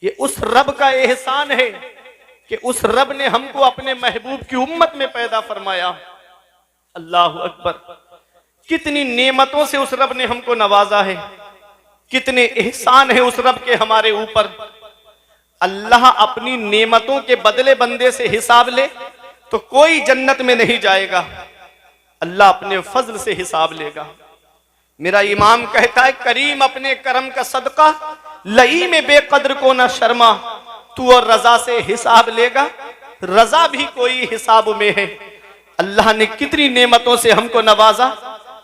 ये उस रब का एहसान है कि उस रब ने हमको अपने महबूब की उम्मत में पैदा फरमाया। अल्लाह अकबर। कितनी नेमतों से उस रब ने हमको नवाजा है, कितने एहसान है उस रब के हमारे ऊपर। अल्लाह अपनी नेमतों के बदले बंदे से हिसाब ले तो कोई जन्नत में नहीं जाएगा, अल्लाह अपने फजल से हिसाब लेगा। मेरा इमाम कहता है, करीम अपने करम का सदका लई में बेकद्र को ना शर्मा, तू और रजा से हिसाब लेगा, रजा भी कोई हिसाब में है। अल्लाह ने कितनी नेमतों से हमको नवाजा,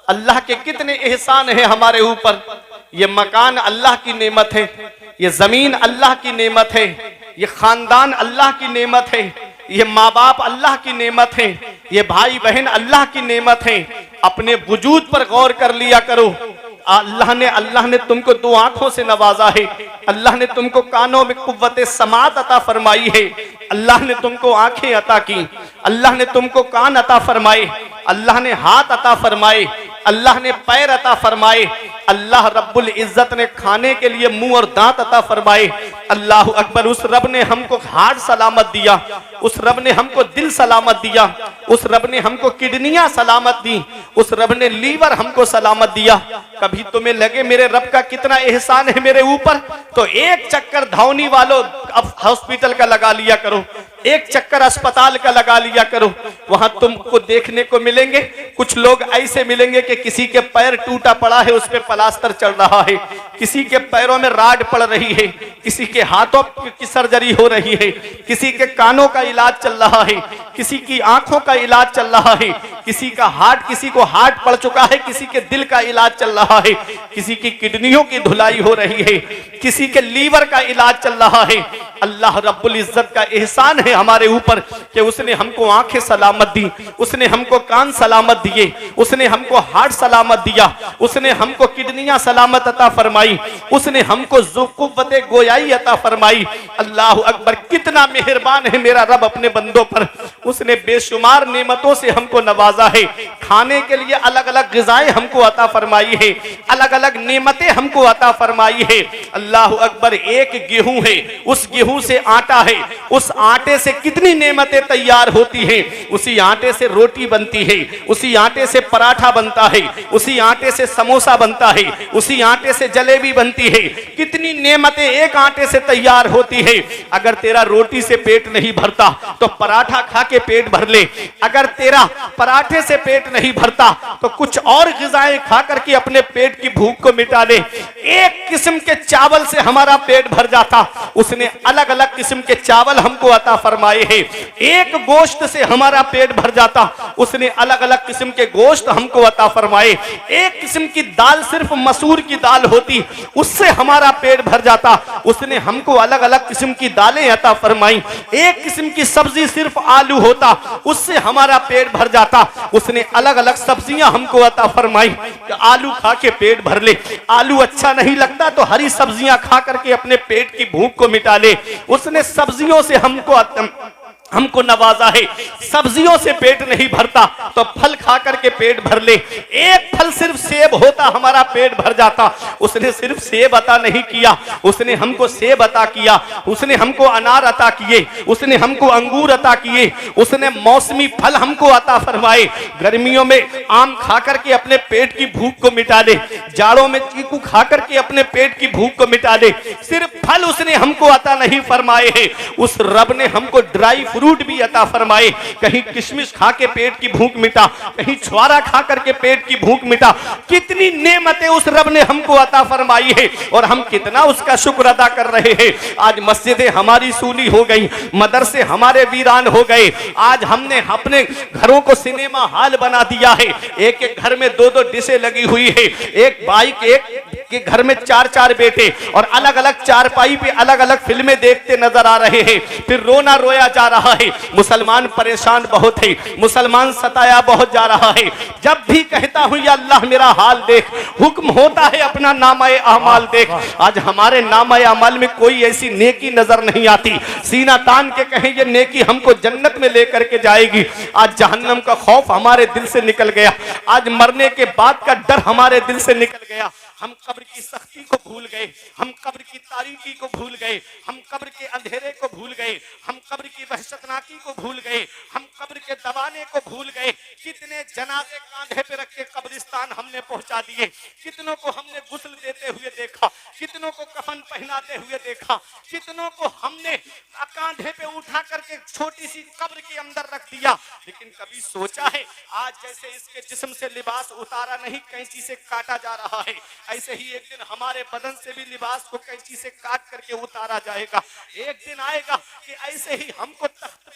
अल्लाह के कितने एहसान है हमारे ऊपर। ये मकान अल्लाह की नेमत है, ये जमीन अल्लाह की नेमत है, ये खानदान अल्लाह की नेमत है, ये माँ बाप अल्लाह की नेमत है, ये भाई बहन अल्लाह की नेमत है। अपने वजूद पर गौर कर लिया करो। अल्लाह ने तुमको दो आंखों से नवाजा है, अल्लाह ने तुमको कानों में कुव्वत समात अता फरमाई है, अल्लाह ने तुमको आंखें अता की, अल्लाह ने तुमको कान अता फरमाए, अल्लाह ने हाथ अता फरमाए, अल्लाह ने पैर अता फरमाए, अल्लाह रब्बुल इज्जत ने खाने के लिए मुंह और दांत अता फरमाए। अल्लाह अकबर। उस रब ने हमको हार्ट सलामत दिया, उस रब ने हमको दिल सलामत दिया, उस रब ने हमको किडनियां सलामत दी, उस रब ने लीवर हमको सलामत दिया। कभी तुम्हें लगे मेरे रब का कितना एहसान है मेरे ऊपर, तो एक चक्कर धौनी वालों अब हॉस्पिटल का लगा लिया करो, एक चक्कर अस्पताल का लगा लिया करो, वहां तुमको देखने को मिलेंगे कुछ लोग ऐसे मिलेंगे कि किसी के पैर टूटा पड़ा है, उस पे प्लास्टर चल रहा है, किसी के पैरों में राड पड़ रही है, किसी के हाथों की सर्जरी हो रही है, किसी के कानों का इलाज चल रहा है, किसी की आंखों का इलाज चल रहा है, किसी का हार्ट, किसी को हार्ट पड़ चुका है, किसी के दिल का इलाज चल रहा है, किसी की किडनियों की धुलाई हो रही है, किसी के लीवर का इलाज चल रहा है। अल्लाह रब्बुल इज्जत का एहसान है हमारे ऊपर कि उसने हमको आंखें सलामत दी, उसने हमको कान सलामत दिए, उसने हमको हार्ट सलामत दिया, उसने हमको किडनियां सलामत अता फरमाई, उसने हमको क़ुव्वत गोयाई अता फरमाई। अल्लाह अकबर। कितना मेहरबान है मेरा रब अपने बंदों पर, उसने बेशुमार नेमतों से हमको नवाजा है। खाने के लिए अलग अलग ग़िज़ाएं हमको अता फरमाई है, अलग अलग नेमतें हमको अता फरमाई है। अल्लाह अकबर। एक गेहूं है, उस गेहूं से आटा है, उस आटे से कितनी नेमतें तैयार होती हैं। उसी आटे से रोटी बनती है, उसी आटे से पराठा बनता है, उसी आटे से समोसा बनता है, उसी आटे से जलेबी बनती है। कितनी नेमतें एक आटे से तैयार होती है। अगर तेरा रोटी से पेट नहीं भरता तो पराठा खा के पेट भर ले, अगर तेरा पराठे से पेट नहीं भरता तो कुछ और ग़िज़ाएं खा करके अपने पेट की भूख को मिटा ले। एक किस्म के चावल से हमारा पेट भर जाता, उसने अलग अलग किस्म के चावल हमको अता फरमाए हैं। एक गोश्त से हमारा पेट भर जाता, उसने अलग अलग किस्म के गोश्त हमको अता फरमाए। एक किस्म की दाल, सिर्फ मसूर की दाल होती, उससे हमारा पेट भर जाता, उसने हमको अलग अलग किस्म की दालें अता फरमाई। एक किस्म की सब्जी सिर्फ आलू होता, उससे हमारा पेट भर जाता, उसने अलग अलग सब्जियां हमको अता फरमाई। आलू खा के पेट भर ले, आलू अच्छा नहीं लगता तो हरी सब्जियां खा करके अपने पेट की भूख को मिटा ले। उसने सब्जियों से हमको नवाजा है। सब्जियों से पेट नहीं भरता तो फल खा करके पेट भर ले। एक फल सिर्फ सेब होता, हमारा पेट भर जाता, उसने सिर्फ सेब अता नहीं किया, उसने हमको सेब अता किया, उसने हमको अनार अता किए, उसने हमको अंगूर अता किए, उसने मौसमी फल हमको अता फरमाए। गर्मियों में आम खा करके अपने पेट की भूख को मिटा ले, जाड़ों में चीकू खा करके अपने पेट की भूख को मिटा ले। सिर्फ फल उसने हमको अता नहीं फरमाए हैं, उस रब ने हमको ड्राई फ्रूट भी अता फरमाए। कहीं किशमिश खा के पेट की भूख मिटा, कहीं छुआरा खा करके पेट की भूख मिटा। कितनी नेमतें उस रब ने हमको अता फरमाई है और हम कितना उसका शुक्र अदा कर रहे हैं। आज मस्जिदें हमारी सूनी हो गई, मदरसे हमारे वीरान हो गए। आज हमने अपने घरों को सिनेमा हॉल बना दिया है। एक एक घर में दो दो डिशें लगी हुई है, एक बाइक, एक के घर में चार चार बेटे, और अलग अलग चारपाई पे अलग अलग फिल्में देखते नजर आ रहे हैं। फिर रोना रोया जा रहा है। मुसलमान परेशान बहुत है, मुसलमान सताया बहुत जा रहा है। जब भी कहता हूं या अल्लाह मेरा हाल देख, हुक्म होता है अपना नामाए अमाल देख। आज हमारे नामाए अमाल में कोई ऐसी नेकी नजर नहीं आती, सीना तान के कहें ये नेकी हमको जन्नत में लेकर के जाएगी। आज जहन्नम का खौफ हमारे दिल से निकल गया, आज मरने के बाद का डर हमारे दिल से निकल गया। हम कब्र की सख्ती को भूल गए, हम कब्र की तारीकी को भूल गए, हम कब्र के अंधेरे को भूल गए, हम कब्र की वहशतनाकी को भूल गए, हम कब्र के दबाने को भूल गए। कितने जनाजे कांधे पे रख के कब्रिस्तान हमने पहुंचा दिए, कितनों को हमने गुस्ल देते हुए देखा, कितनों को कफन पहनाते हुए देखा, कितनों को हमने कांधे पे उठा करके छोटी सी कब्र के अंदर रख दिया। लेकिन कभी सोचा है आज जैसे इसके जिस्म से लिबास उतारा नहीं कैंची से काटा जा रहा है, ऐसे ही एक दिन हमारे बदन से भी लिबास को कैंची से काट करके उतारा जाएगा। एक दिन आएगा कि ऐसे ही हमको तख्ते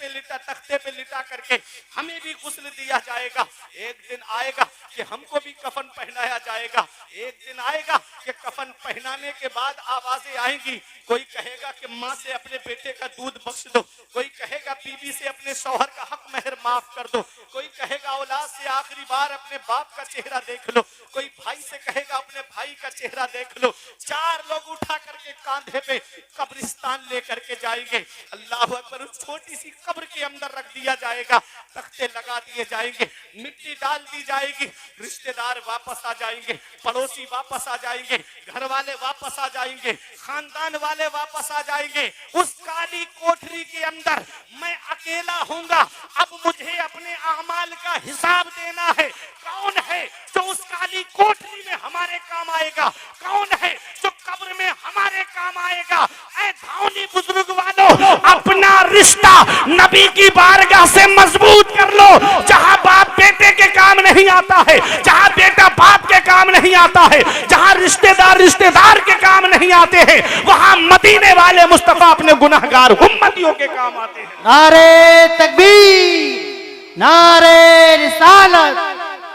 पे लिटा करके हमें भी गुस्ल दिया जाएगा। एक दिन आएगा कि हमको भी कफन पहनाया जाएगा। एक दिन आएगा कि कफन पहनाने के बाद आवाजें आएंगी, कोई कहेगा कि माँ से अपने बेटे का दूध बख्श दो, कोई कहेगा बीवी से अपने शौहर का हक महर माफ कर दो, कोई कहेगा औलाद से आखिरी बार अपने बाप का चेहरा देख लो, कोई भाई से कहेगा अपने भाई का चेहरा देख लो। चार लोग उठा करके कांधे पे कब्रिस्तान लेकर के जाएंगे। अल्लाह अकबर, उस छोटी सी कब्र के अंदर रख दिया जाएगा, तख्ते लगा दिए जाएंगे, मिट्टी डाल दी जाएगी, रिश्तेदार वापस आ जाएंगे, पड़ोसी वापस आ जाएंगे, घर वाले वापस आ जाएंगे, खानदान वाले वापस आ जाएंगे। उस काली कोठरी के अंदर मैं अकेला हूँगा। अब मुझे अपने अमाल का हिसाब देना है। कौन है जो उस काली कोठरी में हमारे काम आएगा? कौन है जो कब्र में हमारे काम आएगा? ऐ धावनी बुजुर्ग वालों, अपना रिश्ता नबी की बारगाह से मजबूत कर लो। जहां बाप बेटे के काम नहीं आता है, जहां बेटा बाप के काम नहीं आता है, जहां रिश्तेदार के काम नहीं आते हैं, वहां मदीने वाले मुस्तफा अपने गुनाहगार उम्मतियों के काम आते हैं। नारे तकबीर, नारे रिसालत,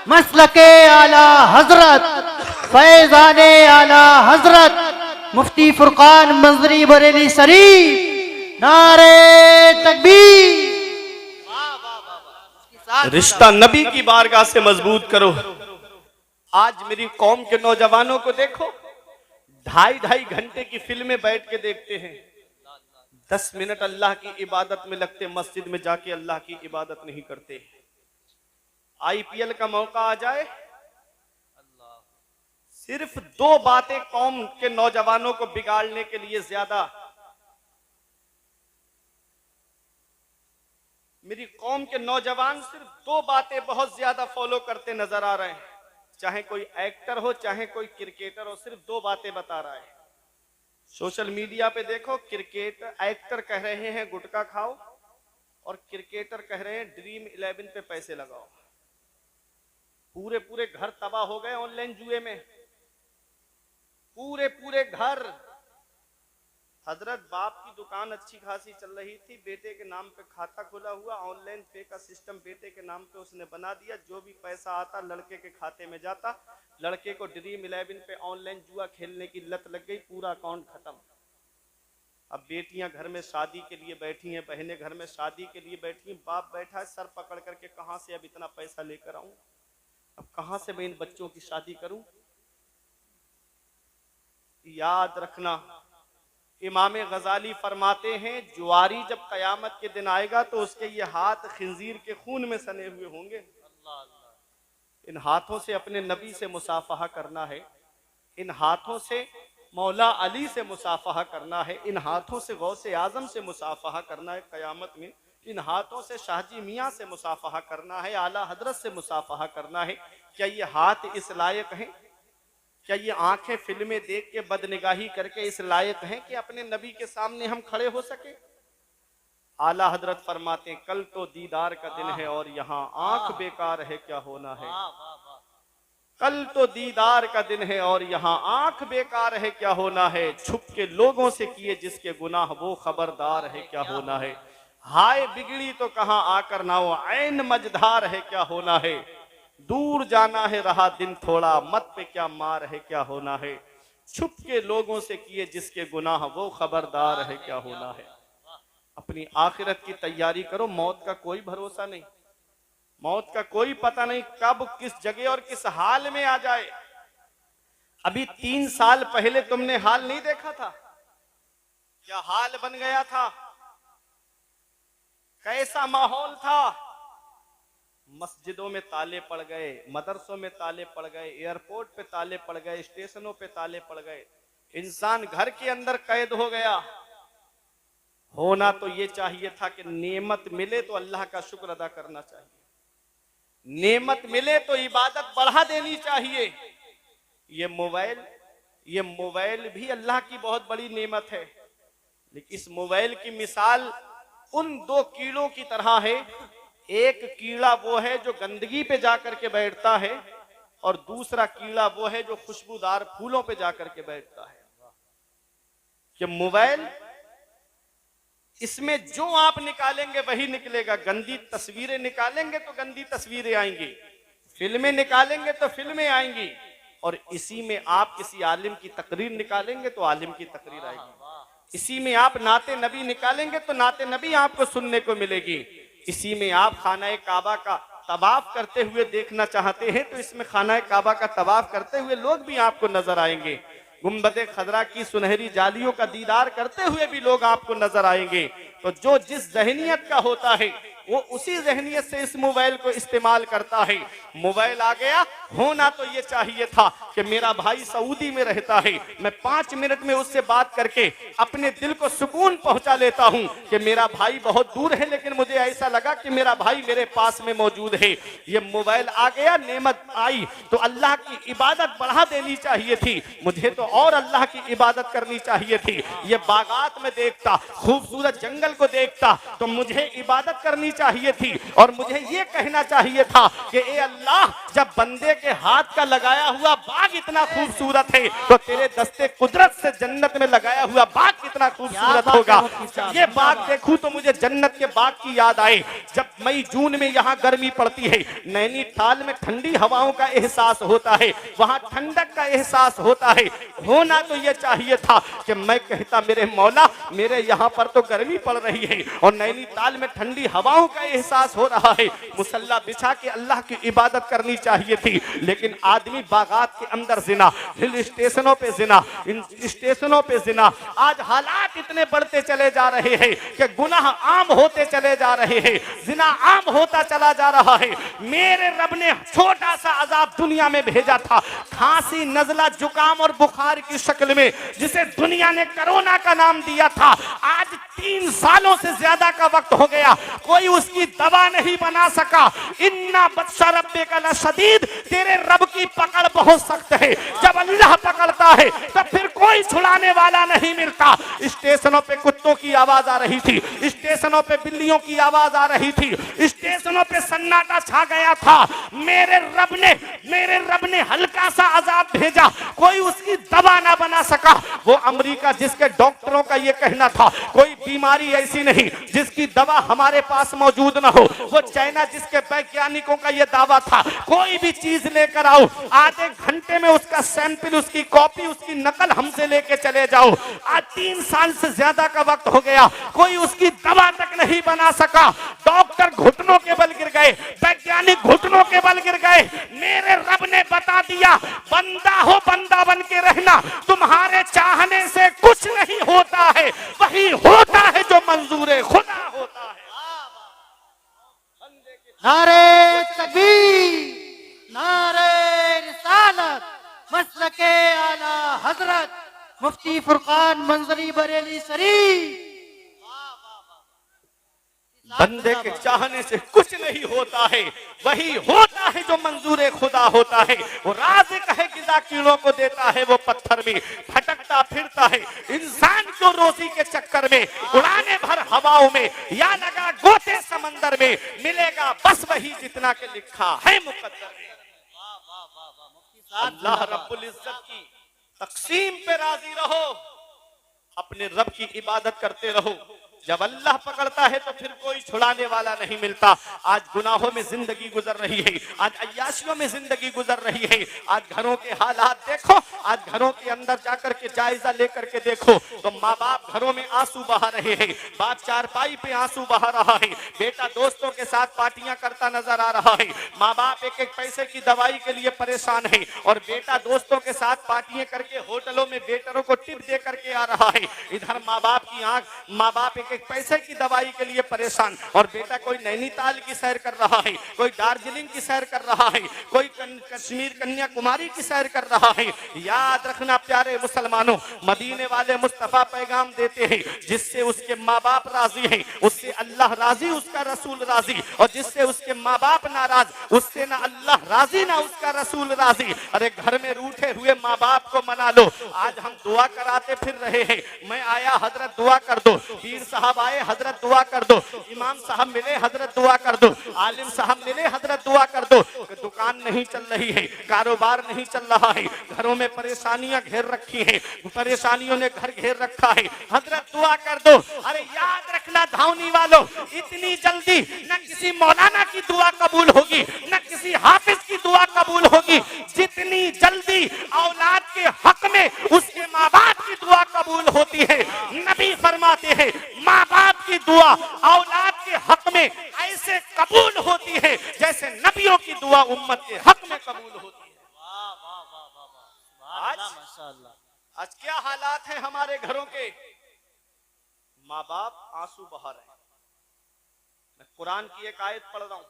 मसलके आला हजरत, फैजाने आला हजरत मुफ्ती फुरकान मंजरी बरेली शरीफ, नारे तकबीर। रिश्ता नबी की बारगाह से मजबूत करो। आज मेरी कौम के नौजवानों को देखो, 2.5 घंटे की फिल्में बैठ के देखते हैं, 10 मिनट अल्लाह की इबादत में लगते, मस्जिद में जाके अल्लाह की इबादत नहीं करते। IPL का मौका आ जाए, सिर्फ 2 बातें कौम के नौजवानों को बिगाड़ने के लिए ज्यादा, मेरी कौम के नौजवान सिर्फ 2 बातें बहुत ज्यादा फॉलो करते नजर आ रहे हैं। चाहे कोई एक्टर हो, चाहे कोई क्रिकेटर हो, सिर्फ 2 बातें बता रहा है। सोशल मीडिया पे देखो, एक्टर कह रहे हैं गुटखा खाओ, और क्रिकेटर कह रहे हैं ड्रीम 11 पे पैसे लगाओ। पूरे घर तबाह हो गए ऑनलाइन जुए में, पूरे घर। हजरत बाप की दुकान अच्छी खासी चल रही थी, बेटे के नाम पे खाता खुला हुआ, ऑनलाइन पे का सिस्टम बेटे के नाम पे उसने बना दिया। जो भी पैसा आता लड़के के खाते में जाता, लड़के को ड्रीम 11 पे ऑनलाइन जुआ खेलने की लत लग गई, पूरा अकाउंट खत्म। अब बेटियां घर में शादी के लिए बैठी हैं, बहनें घर में शादी के लिए बैठी हैं, बाप बैठा है सर पकड़ करके, कहां से अब इतना पैसा लेकर आऊं, अब कहां से मैं इन बच्चों की शादी करूं। याद रखना, इमाम गजाली फरमाते हैं, जुआरी जब कयामत के दिन आएगा तो उसके ये हाथ खिंजीर के खून में सने हुए होंगे। इन हाथों से अपने नबी से मुसाफहा करना है, इन हाथों से मौला अली से मुसाफहा करना है, इन हाथों से गौसे आजम से मुसाफहा करना है कयामत में, इन हाथों से शाहजी मियाँ से मुसाफहा करना है, आला हजरत से मुसाफहा करना है। क्या ये हाथ इस लायक हैं? क्या ये आंखें फिल्में देख के बदनिगाही करके इस लायक हैं कि अपने नबी के सामने हम खड़े हो सके? आला हजरत फरमाते हैं, कल तो दीदार का दिन है और यहाँ आंख बेकार है क्या होना है। कल तो दीदार का दिन है और यहाँ आंख बेकार है क्या होना है। छुप के लोगों से किए जिसके गुनाह वो खबरदार है क्या होना है। हाय बिगड़ी तो कहाँ आकर ना हो, ऐन मझधार है क्या होना है। दूर जाना है रहा दिन थोड़ा, मत पे क्या मार है क्या होना है। छुप के लोगों से किए जिसके गुनाह वो खबरदार है क्या होना है। अपनी आखिरत की तैयारी करो, मौत का कोई भरोसा नहीं, मौत का कोई पता नहीं कब किस जगह और किस हाल में आ जाए। अभी 3 साल पहले तुमने हाल नहीं देखा था, क्या हाल बन गया था, कैसा माहौल था। मस्जिदों में ताले पड़ गए, मदरसों में ताले पड़ गए, एयरपोर्ट पे ताले पड़ गए, स्टेशनों पे ताले पड़ गए, इंसान घर के अंदर कैद हो गया। होना तो ये चाहिए था कि नेमत मिले तो अल्लाह का शुक्र अदा करना चाहिए, नेमत मिले तो इबादत बढ़ा देनी चाहिए। ये मोबाइल भी अल्लाह की बहुत बड़ी नेमत है, लेकिन इस मोबाइल की मिसाल उन दो कीड़ों की तरह है। एक कीड़ा वो है जो गंदगी पे जाकर के बैठता है, और दूसरा कीड़ा वो है जो खुशबूदार फूलों पे जाकर के बैठता है। कि मोबाइल, इसमें जो आप निकालेंगे वही निकलेगा। गंदी तस्वीरें निकालेंगे तो गंदी तस्वीरें आएंगी, फिल्में निकालेंगे तो फिल्में आएंगी, और इसी में आप किसी आलिम की तकरीर निकालेंगे तो आलिम की तकरीर आएगी। इसी में आप नाते नबी निकालेंगे तो नाते नबी आपको सुनने को मिलेगी। इसी में आप खाना काबा का तवाफ करते हुए देखना चाहते हैं तो इसमें खाना काबा का तवाफ करते हुए लोग भी आपको नजर आएंगे। गुंबद खजरा की सुनहरी जालियों का दीदार करते हुए भी लोग आपको नजर आएंगे। तो जो जिस जहनियत का होता है वो उसी जहनियत से इस मोबाइल को इस्तेमाल करता है। मोबाइल आ गया, होना तो ये चाहिए था कि मेरा भाई सऊदी में रहता है, मैं 5 मिनट में उससे बात करके अपने दिल को सुकून पहुंचा लेता हूं कि मेरा भाई बहुत दूर है लेकिन मुझे ऐसा लगा कि मेरा भाई मेरे पास में मौजूद है। ये मोबाइल आ गया, नेमत आई, तो अल्लाह की इबादत बढ़ा देनी चाहिए थी, मुझे तो और अल्लाह की इबादत करनी चाहिए थी। ये बागात में देखता, खूबसूरत जंगल को देखता तो मुझे इबादत करनी चाहिए थी, और मुझे ये कहना चाहिए था कि ए अल्लाह, जब बंदे के हाथ का लगाया हुआ बाग इतना खूबसूरत है तो तेरे दस्ते कुदरत से जन्नत में लगाया हुआ बाग कितना खूबसूरत होगा। ये बाग देखूं तो मुझे जन्नत के बाग की याद आए। जब मई जून में यहाँ गर्मी पड़ती है, नैनीताल में ठंडी हवाओं का एहसास होता है, वहां ठंडक का एहसास होता है। होना तो ये चाहिए था कि मैं कहता मेरे मौला, मेरे यहाँ पर तो गर्मी पड़ रही है और नैनीताल में ठंडी हवाओं का एहसास हो रहा है, मुसल्ला बिछा के अल्लाह की इबादत करनी चाहिए थी। लेकिन आदमी बागात के अंदर जिना, हिल स्टेशनों पे जिना, इन स्टेशनों पे जिना। आज हालात इतने बढ़ते चले जा रहे हैं कि गुनाह आम होते चले जा रहे हैं, जिना आम होता चला जा रहा है। मेरे रब ने छोटा सा अजाब दुनिया में भेजा था, खांसी, नजला, जुकाम और बुखार की शक्ल में, जिसे दुनिया ने कोरोना का नाम दिया था। आज 3 सालों से ज्यादा का वक्त हो गया, कोई उसकी दवा नहीं बना सका। इन्ना बत्सा रब्बे का लशदीद, तेरे रब की पकड़ बहुत सख्त है। जब अल्लाह पकड़ता है तो फिर कोई छुड़ाने वाला नहीं मिलता। स्टेशनों पे कुत्तों की आवाज आ रही थी, स्टेशनों पे बिल्लियों की आवाज आ रही थी, स्टेशनों पे सन्नाटा छा गया था। मेरे रब ने हल्का सा अजाब भेजा, कोई उसकी दवा ना बना सका। वो अमेरिका जिसके डॉक्टरों का ये कहना था कोई बीमारी ऐसी नहीं जिसकी दवा हमारे पास मौजूद ना हो, वो चाइना जिसके वैज्ञानिकों का ये दावा था कोई भी चीज लेकर आओ, आधे घंटे में उसका सैंपल, उसकी कॉपी, उसकी नकल हमसे लेके चले जाओ। आज 3 साल से ज्यादा का वक्त हो गया, कोई उसकी दवा तक नहीं बना सका। डॉक्टर घुटनों के बल गिर गए, वैज्ञानिक घुटनों के बल गिर गए। मेरे रब ने बता दिया, बंदा हो बंदा बन के रहना, तुम्हारे चाहने से कुछ नहीं होता है, वही होता है जो मंजूर खुदा होता है। नारे तकबीर, नारे रिसालत, मसलके आला हजरत मुफ्ती फुरकान मंजरी बरेली शरीफ। बंदे के चाहने से कुछ नहीं होता है, वही होता है जो मंजूर खुदा होता है। वो राज़िक है, गिज़ा कीड़ों को देता है, वो पत्थर में भटकता फिरता है। इंसान को रोजी के चक्कर में उड़ाने भर हवाओं में या लगा गोते समंदर में, मिलेगा बस वही जितना के लिखा है मुकद्दर में। अल्लाह रब्बुल इज्जत की तकसीम पे राजी रहो, अपने रब की इबादत करते रहो। जब अल्लाह पकड़ता है तो फिर कोई छुड़ाने वाला नहीं मिलता। आज गुनाहों में जिंदगी गुजर रही है, आज अय्याशियों में जिंदगी गुजर रही है। आज घरों के हालात देखो, आज घरों के अंदर जाकर के जायजा लेकर के देखो तो माँ बाप घरों में आंसू बहा रहे हैं, बाप चारपाई पे आंसू बहा रहा है, बेटा दोस्तों के साथ पार्टियां करता नजर आ रहा है, माँ बाप एक एक पैसे की दवाई के लिए परेशान है और बेटा दोस्तों के साथ पार्टियां करके होटलों में वेटरों को टिप दे करके आ रहा है। इधर माँ बाप की आंख, माँ बाप एक एक एक पैसे की दवाई के लिए परेशान, और बेटा कोई नैनीताल की सैर कर रहा है, कोई दार्जिलिंग की सैर कर रहा है, कोई कश्मीर कन्याकुमारी की सैर कर रहा है। याद रखना प्यारे मुसलमानों, मदीने वाले मुस्तफा पैगाम देते हैं, जिससे उसके माँ बाप राजी हैं उससे अल्लाह राजी, उसका रसूल राजी, और जिससे उसके माँ बाप नाराज उससे ना अल्लाह राजी ना उसका रसूल राजी। अरे घर में रूठे हुए माँ बाप को मना लो। आज हम दुआ कराते फिर रहे हैं, मैं आया हजरत दुआ कर दो, पीर साहब आए हजरत दुआ कर दो, इमाम साहब मिले हजरत दुआ कर दो, आलिम साहब मिले हजरत दुआ कर दो। दुकान नहीं चल रही है, कारोबार नहीं चल रहा है, घरों में परेशानियां घेर रखी हैं, परेशानियों ने घर घेर रखा है, हजरत दुआ कर दो। अरे याद रखना धावनी वालों, इतनी जल्दी न किसी मौलाना की दुआ कबूल होगी, न किसी हाफिज की दुआ कबूल होगी, जितनी जल्दी औलाद के हक में उसके माँ बाप की दुआ कबूल होती है। नबी फरमाते हैं माँ बाप की दुआ औलाद के हक में ऐसे कबूल होती है जैसे नबियों की दुआ उम्मत के हक में कबूल होती है। आज क्या हालात हैं हमारे घरों के, माँ बाप आंसू बहा रहे हैं। मैं कुरान की एक आयत पढ़ रहा हूं,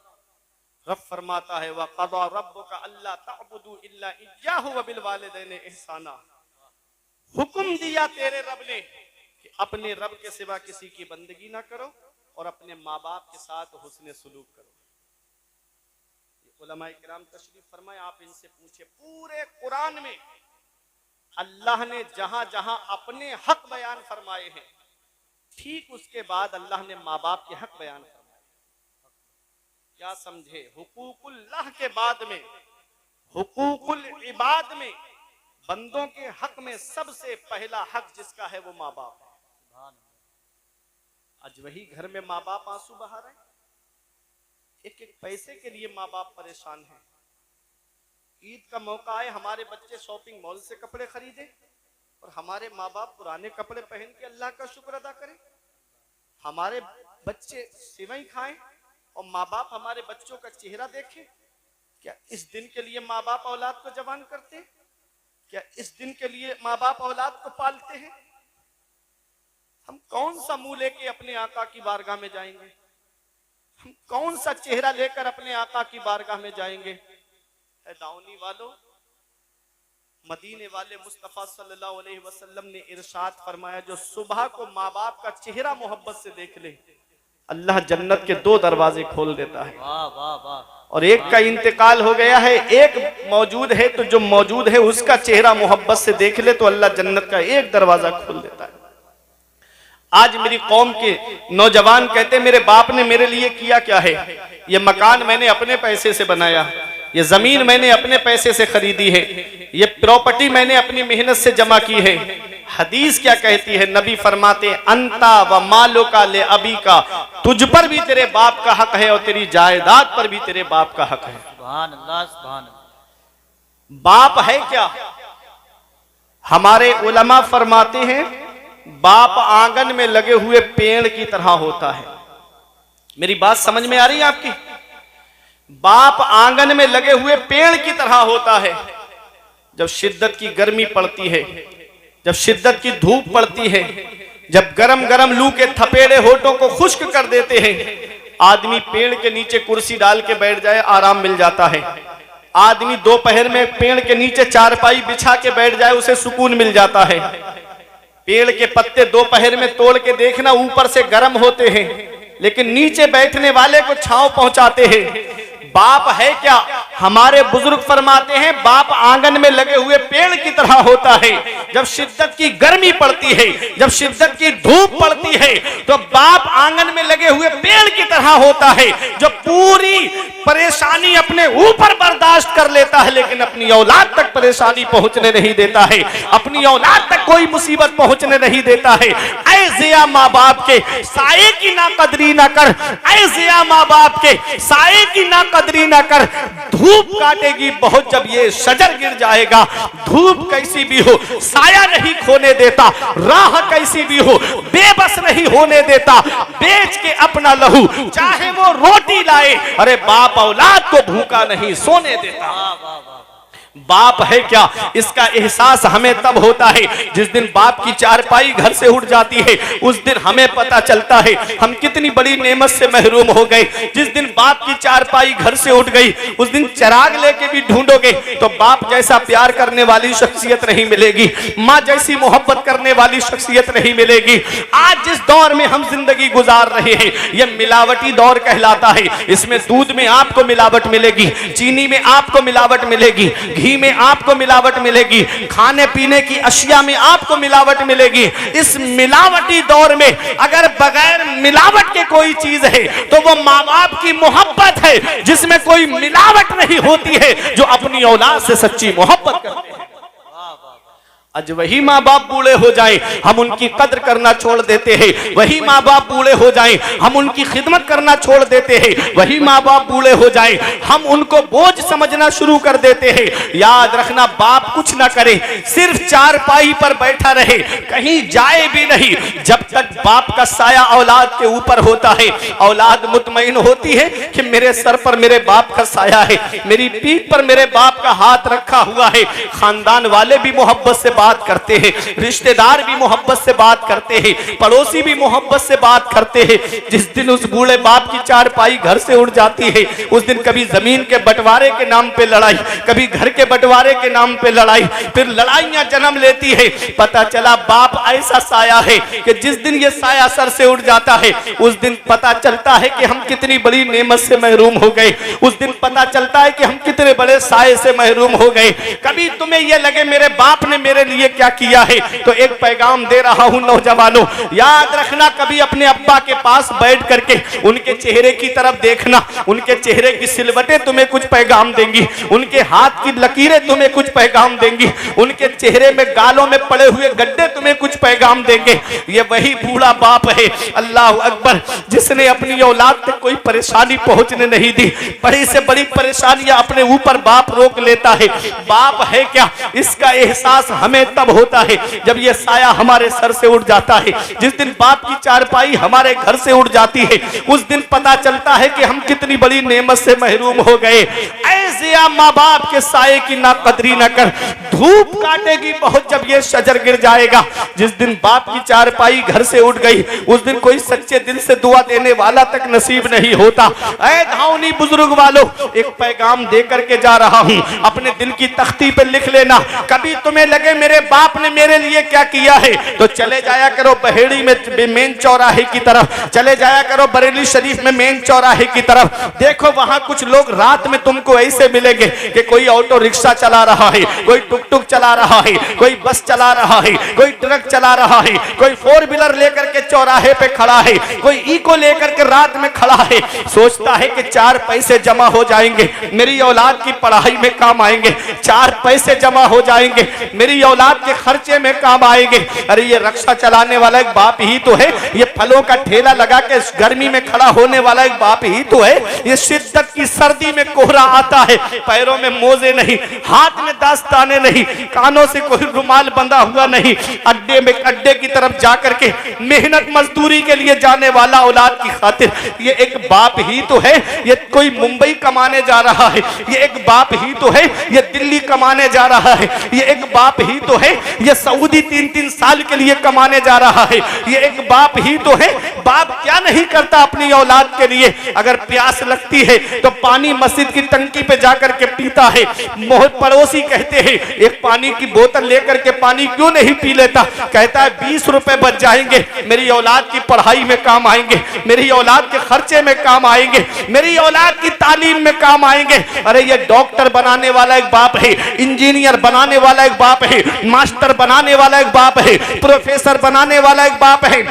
रब फरमाता है वक़ज़ा रब्बुका अल्ला तअबुदू इल्ला इय्याहु व बिल वालिदैनि इहसाना। हुक्म दिया तेरे रब ने कि अपने रब के सिवा किसी की बंदगी ना करो और अपने माँ बाप के साथ हुस्न सुलूक करो। उलमाए किराम तशरीफ फरमाए, आप इनसे पूछे, पूरे कुरान में अल्लाह ने जहां जहां अपने हक बयान फरमाए हैं, ठीक उसके बाद अल्लाह ने माँ बाप के हक बयान फरमाए। क्या समझे? हुकूकुल्लाह के बाद में हुकूकुल इबाद में बंदों के हक में सबसे पहला हक जिसका है वो माँ बाप है। आज वही घर में माँ बाप आंसू बहा रहे हैं, एक एक पैसे के लिए माँ बाप परेशान हैं। ईद का मौका आए, हमारे बच्चे शॉपिंग मॉल से कपड़े खरीदे और हमारे माँ बाप पुराने कपड़े पहन के अल्लाह का शुक्र अदा करें। हमारे बच्चे सेवई खाएं और माँ बाप हमारे बच्चों का चेहरा देखें। क्या इस दिन के लिए माँ बाप औलाद को जवान करते हैं? क्या इस दिन के लिए माँ बाप औलाद को पालते हैं? हम कौन सा मुंह लेके अपने आका की बारगाह में जाएंगे? हम कौन सा चेहरा लेकर अपने आका की बारगाह में जाएंगे? दाऊनी वालों, मदीने वाले मुस्तफा सल्लल्लाहु अलैहि वसल्लम ने इरशाद फरमाया, जो सुबह को माँ बाप का चेहरा मोहब्बत से देख ले, अल्लाह जन्नत के 2 दरवाजे खोल देता है। वाह वाह वाह। और एक का इंतकाल हो गया है, एक मौजूद है, तो जो मौजूद है उसका चेहरा मोहब्बत से देख ले तो अल्लाह जन्नत का 1 दरवाजा खोल देता है। आज मेरी कौम के नौजवान कहते, मेरे बाप ने मेरे लिए किया क्या है? ये मकान मैंने अपने पैसे से बनाया, ये जमीन मैंने अपने पैसे से खरीदी है, ये प्रॉपर्टी मैंने अपनी मेहनत से जमा की है। हदीस क्या कहती है? नबी फरमाते, अंता व मालो का ले अबी का, तुझ पर भी तेरे बाप का हक है और तेरी जायदाद पर भी तेरे बाप का हक है। सुभान अल्लाह, सुभान अल्लाह। बाप है क्या? हमारे उलमा फरमाते हैं बाप आंगन में लगे हुए पेड़ की तरह होता है। मेरी बात समझ में आ रही है आपकी? बाप आंगन में लगे हुए पेड़ की तरह होता है। जब शिद्दत की गर्मी पड़ती है, जब शिद्दत की धूप पड़ती है, जब गरम गरम लू के थपेड़े होठों को खुश्क कर देते हैं, आदमी पेड़ के नीचे कुर्सी डाल के बैठ जाए, आराम मिल जाता है। आदमी दोपहर में पेड़ के नीचे चारपाई बिछा के बैठ जाए, उसे सुकून मिल जाता है। पेड़ के पत्ते दोपहर में तोड़ के देखना, ऊपर से गर्म होते हैं लेकिन नीचे बैठने वाले को छांव पहुंचाते हैं। बाप है क्या? हमारे बुजुर्ग फरमाते हैं बाप आंगन में लगे हुए पेड़ की तरह होता है। जब शिद्दत की गर्मी पड़ती है, जब शिद्दत की धूप पड़ती है, तो बाप आंगन में लगे हुए पेड़ की तरह होता है, जो पूरी परेशानी अपने ऊपर बर्दाश्त कर लेता है लेकिन अपनी औलाद तक परेशानी पहुंचने नहीं देता है, अपनी औलाद तक कोई मुसीबत पहुंचने नहीं देता है। ऐ जिया माँ बाप के साये की ना कदरी ना कर, ऐ जिया माँ बाप के साये की ना कदरी ना कर। धूप काटेगी बहुत जब ये शजर गिर जाएगा। धूप कैसी भी हो साया नहीं खोने देता, राह कैसी भी हो बेबस नहीं होने देता। बेच के अपना लहू चाहे वो रोटी लाए, अरे बाप औलाद को भूखा नहीं सोने देता। बाप है क्या, इसका एहसास हमें तब होता है जिस दिन बाप की चारपाई घर से उठ जाती है। उस दिन हमें पता चलता है हम कितनी बड़ी नेमत से महरूम हो गए। जिस दिन बाप की चारपाई घर से उठ गई, उस दिन चिराग लेके भी ढूंढोगे तो बाप जैसा प्यार करने वाली शख्सियत नहीं मिलेगी, माँ जैसी मोहब्बत करने वाली शख्सियत नहीं मिलेगी। आज जिस दौर में हम जिंदगी गुजार रहे हैं, यह मिलावटी दौर कहलाता है। इसमें दूध में आपको मिलावट मिलेगी, चीनी में आपको मिलावट मिलेगी, घी में आपको मिलावट मिलेगी, खाने पीने की अशिया में आपको मिलावट मिलेगी। इस मिलावटी दौर में अगर बगैर मिलावट के कोई चीज है तो वो माँ बाप की मोहब्बत है, जिसमें कोई मिलावट नहीं होती है, जो अपनी औलाद से सच्ची मोहब्बत करते हैं। आज वही माँ बाप बूढ़े हो जाएं, हम उनकी कद्र करना छोड़ देते हैं। वही माँ बाप बूढ़े हो जाएं, हम उनकी खिदमत करना छोड़ देते हैं। वही माँ बाप बूढ़े हो जाएं, हम उनको बोझ समझना शुरू कर देते हैं। याद रखना, बाप कुछ ना करे, सिर्फ चारपाई पर बैठा रहे, कहीं जाए भी नहीं, जब तक बाप का साया औलाद के ऊपर होता है, औलाद मुतमईन होती है कि मेरे सर पर मेरे बाप का साया है, मेरी पीठ पर मेरे बाप का हाथ रखा हुआ है। खानदान वाले भी मोहब्बत से बात करते हैं, रिश्तेदार भी मोहब्बत से बात करते हैं, पड़ोसी भी मोहब्बत से बात करते हैं। जिस दिन उस बूढ़े बाप की चारपाई घर से उड़ जाती है, उस दिन कभी जमीन के बंटवारे के नाम पे लड़ाई, कभी घर के बंटवारे के नाम पे लड़ाई, फिर लड़ाइयां जन्म लेती है। पता चला बाप ऐसा साया है कि जिस दिन ये साया सर से उड़ जाता है, उस दिन पता चलता है कि हम कितनी बड़ी नेमत से महरूम हो गए। उस दिन पता चलता है कि हम कितने बड़े साये से महरूम हो गए। कभी तुम्हें यह लगे मेरे बाप ने मेरे लिए क्या किया है, तो एक पैगाम दे रहा हूं नौजवानों, याद रखना, कभी अपने अब्बा के पास बैठ करके उनके चेहरे की तरफ देखना। उनके चेहरे की सिलवटें तुम्हें कुछ पैगाम देंगी, उनके हाथ की लकीरें तुम्हें कुछ पैगाम देंगी, उनके चेहरे में गालों में पड़े हुए गड्ढे तुम्हें कुछ पैगाम देंगे। ये वही बूढ़ा बाप है, अल्लाह अकबर, जिसने अपनी औलाद तक कोई परेशानी पहुंचने नहीं दी। बड़ी से बड़ी परेशानियां अपने ऊपर बाप रोक लेता है। बाप है क्या, इसका एहसास हमें तब होता है जब यह साया हमारे सर से उड़ जाता है। जिस दिन बाप की चारपाई हमारे घर से उड़ जाती है, उस दिन पता चलता है कि हम कितनी बड़ी नेमत से महरूम हो गए। ऐसे माँ बाप के साये की ना कदरी न कर, धूप काटेगी बहुत जब ये शजर गिर जाएगा। जिस दिन बाप की चारपाई घर से उड़ गई, उस दिन कोई सच्चे दिल से दुआ देने वाला तक नसीब नहीं होता। ऐ धावनी बुजुर्ग वालों, एक पैगाम दे करके जा रहा हूं, अपने दिल की तख्ती पे लिख लेना। कभी तुम्हें लगे मेरे बाप ने मेरे लिए क्या किया है, तो चले जाया करो बहेड़ी में मेन चौराहे की तरफ, चले जाया करो बरेली शरीफ में मेन चौराहे की तरफ। देखो वहां कुछ लोग रात में तुमको ऐसे मिलेंगे कि कोई ऑटो रिक्शा चला रहा है, कोई टुक टुक चला रहा है, कोई बस चला रहा है, कोई ट्रक चला रहा है, कोई फोर व्हीलर लेकर के चौराहे पे खड़ा है, कोई इको लेकर के रात में खड़ा है। सोचता है कि 4 पैसे जमा हो जाएंगे, मेरी औलाद की पढ़ाई में काम आएंगे, 4 पैसे जमा हो जाएंगे, मेरी औलाद के खर्चे में काम आएंगे। अरे ये रक्षा चलाने वाला एक बाप ही तो है, ये फलों का ठेला लगा के गर्मी में खड़ा होने वाला एक बाप ही तो है। ये शिद्दत की सर्दी में कोहरा आता है, पैरों में मोजे नहीं, हाथ में दास्ताने नहीं, कानों से कोई रुमाल बंधा हुआ नहीं, अड्डे की तरफ जाकर के मेहनत मजदूरी के लिए जाने वाला औलाद की खातिर ये एक बाप ही तो है। ये कोई मुंबई कमाने जा रहा है, ये एक बाप ही तो है। ये दिल्ली कमाने जा रहा है, ये एक बाप ही तो है। ये सऊदी 3-3 साल के लिए कमाने जा रहा है, ये एक बाप ही तो है। बाप क्या नहीं करता अपनी औलाद के लिए। अगर प्यास लगती है तो पानी मस्जिद की टंकी पे जाकर के पीता है। पड़ोसी कहते हैं एक पानी की बोतल लेकर के पानी क्यों नहीं पी लेता, कहता है 20 रुपए बच जाएंगे, मेरी औलाद की पढ़ाई में काम आएंगे, मेरी औलाद के खर्चे में काम आएंगे, मेरी औलाद की तालीम में काम आएंगे। अरे ये डॉक्टर बनाने वाला एक बाप है, इंजीनियर बनाने वाला एक बाप है, मास्टर बनाने वाला एक बाप है, प्रोफेसर बनाने वाला एक बाप है,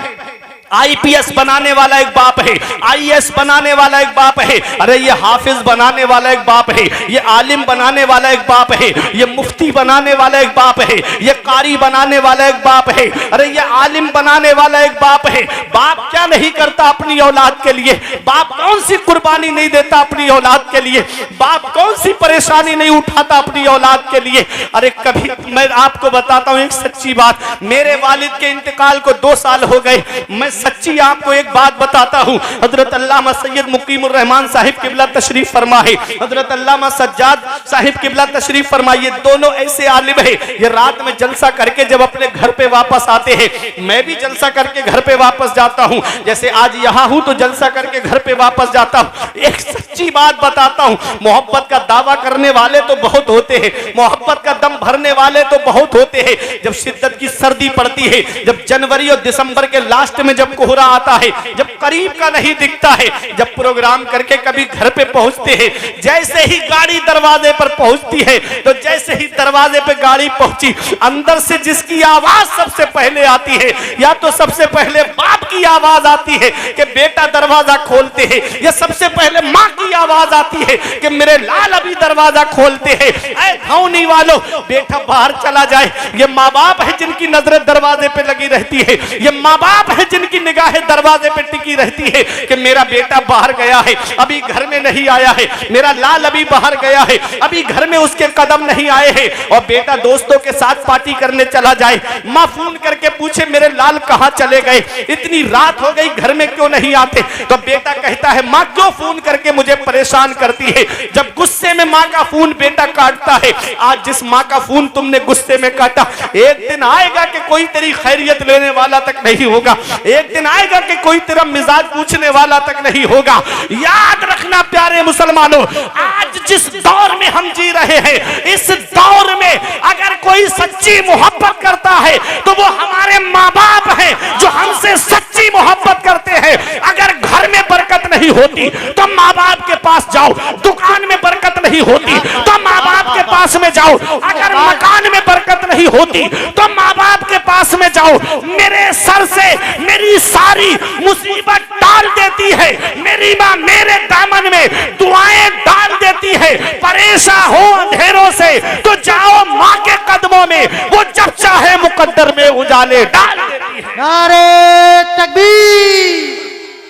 आईपीएस बनाने वाला एक बाप है, आईएएस बनाने वाला एक बाप है। अरे ये हाफिज बनाने वाला एक बाप है, ये आलिम बनाने वाला एक बाप है, ये मुफ्ती बनाने वाला एक बाप है, ये कारी बनाने वाला एक बाप है। अरे ये आलिम बनाने वाला एक बाप है। बाप क्या नहीं करता अपनी औलाद के लिए, बाप कौन सी कुर्बानी नहीं देता अपनी औलाद के लिए, बाप कौन सी परेशानी नहीं उठाता अपनी औलाद के लिए। अरे कभी मैं आपको बताता हूँ एक सच्ची बात, मेरे वालिद के इंतकाल को 2 साल हो गए, मैं सच्ची आपको एक बात बताता हूँ। हजरत अल्लामा सैयद मुकीमुर रहमान साहिब किबला तशरीफ फरमा है, हजरत अल्लामा सज्जाद साहिब किबला तशरीफ फरमा, ये दोनों ऐसे आलिम है, ये रात में जलसा करके जब अपने घर पे वापस आते हैं, मैं भी जलसा करके घर पे वापस जाता हूँ, जैसे आज यहाँ हूँ तो जलसा करके घर पे वापस जाता हूँ। एक सच्ची बात बताता हूँ, मोहब्बत का दावा करने वाले तो बहुत होते हैं, मोहब्बत का दम भरने वाले तो बहुत होते हैं। जब शिद्दत की सर्दी पड़ती है, जब जनवरी और दिसंबर के लास्ट में जब कोहरा आता है, जब करीब का नहीं दिखता है, जब प्रोग्राम करके कभी घर पे पहुंचते हैं, जैसे ही गाड़ी दरवाजे पर पहुंचती है तो जैसे ही दरवाजे पे गाड़ी पहुंची, अंदर से जिसकी आवाज सबसे पहले आती है, या तो सबसे पहले बाप की आवाज आती है कि बेटा दरवाजा खोलते हैं, या सबसे पहले माँ की आवाज आती है कि मेरे लाल अभी दरवाजा खोलते हैं। ऐ धौनी वालों, बेटा बाहर चला जाए। ये माँ बाप है जिनकी नजरें दरवाजे पे लगी रहती है, ये माँ बाप है जिनकी निगाहें दरवाजे पे टिकी रहती है कि मेरा बेटा बाहर गया है, अभी घर में नहीं आया है, मेरा लाल अभी बाहर गया है, अभी घर में उसके कदम नहीं आए हैं। और बेटा दोस्तों के साथ पार्टी करने चला जाए, माँ फोन करके पूछे मेरे लाल कहाँ चले गए, इतनी रात हो गई घर में क्यों नहीं आते, तो बेटा कहता है माँ क्यों फोन करके मुझे परेशान करती है। जब गुस्से में माँ का फोन बेटा काटता है, आज जिस माँ का फोन तुमने गुस्से में काटा, एक दिन आएगा कि कोई तेरी खैरियत लेने वाला तक नहीं होगा, एक दिन आएगा कि कोई तेरा मिजाज पूछने वाला तक नहीं होगा। याद रखना प्यारे मुसलमानों, आज जिस दौर में हम जी रहे हैं, इस दौर में अगर कोई सच्ची मोहब्बत करता है तो वो हमारे माँ बाप हैं जो हमसे सच्ची मोहब्बत करते हैं। अगर घर में बरकत नहीं होती तो माँ बाप के पास जाओ, दुकान में बरकत नहीं होती तो माँ बाप के पास में जाओ, अगर मकान में बरकत नहीं होती तो माँ बाप के पास में जाओ। मेरे सर से मेरी सारी मुसीबत डाल देती है, मेरी माँ मेरे दामन में दुआएं डाल देती है। परेशान हो अंधेरों से तो जाओ माँ के कदमों में, वो जब चाहे मुकद्दर में उजाले डाल देती है। नारे तकबीर,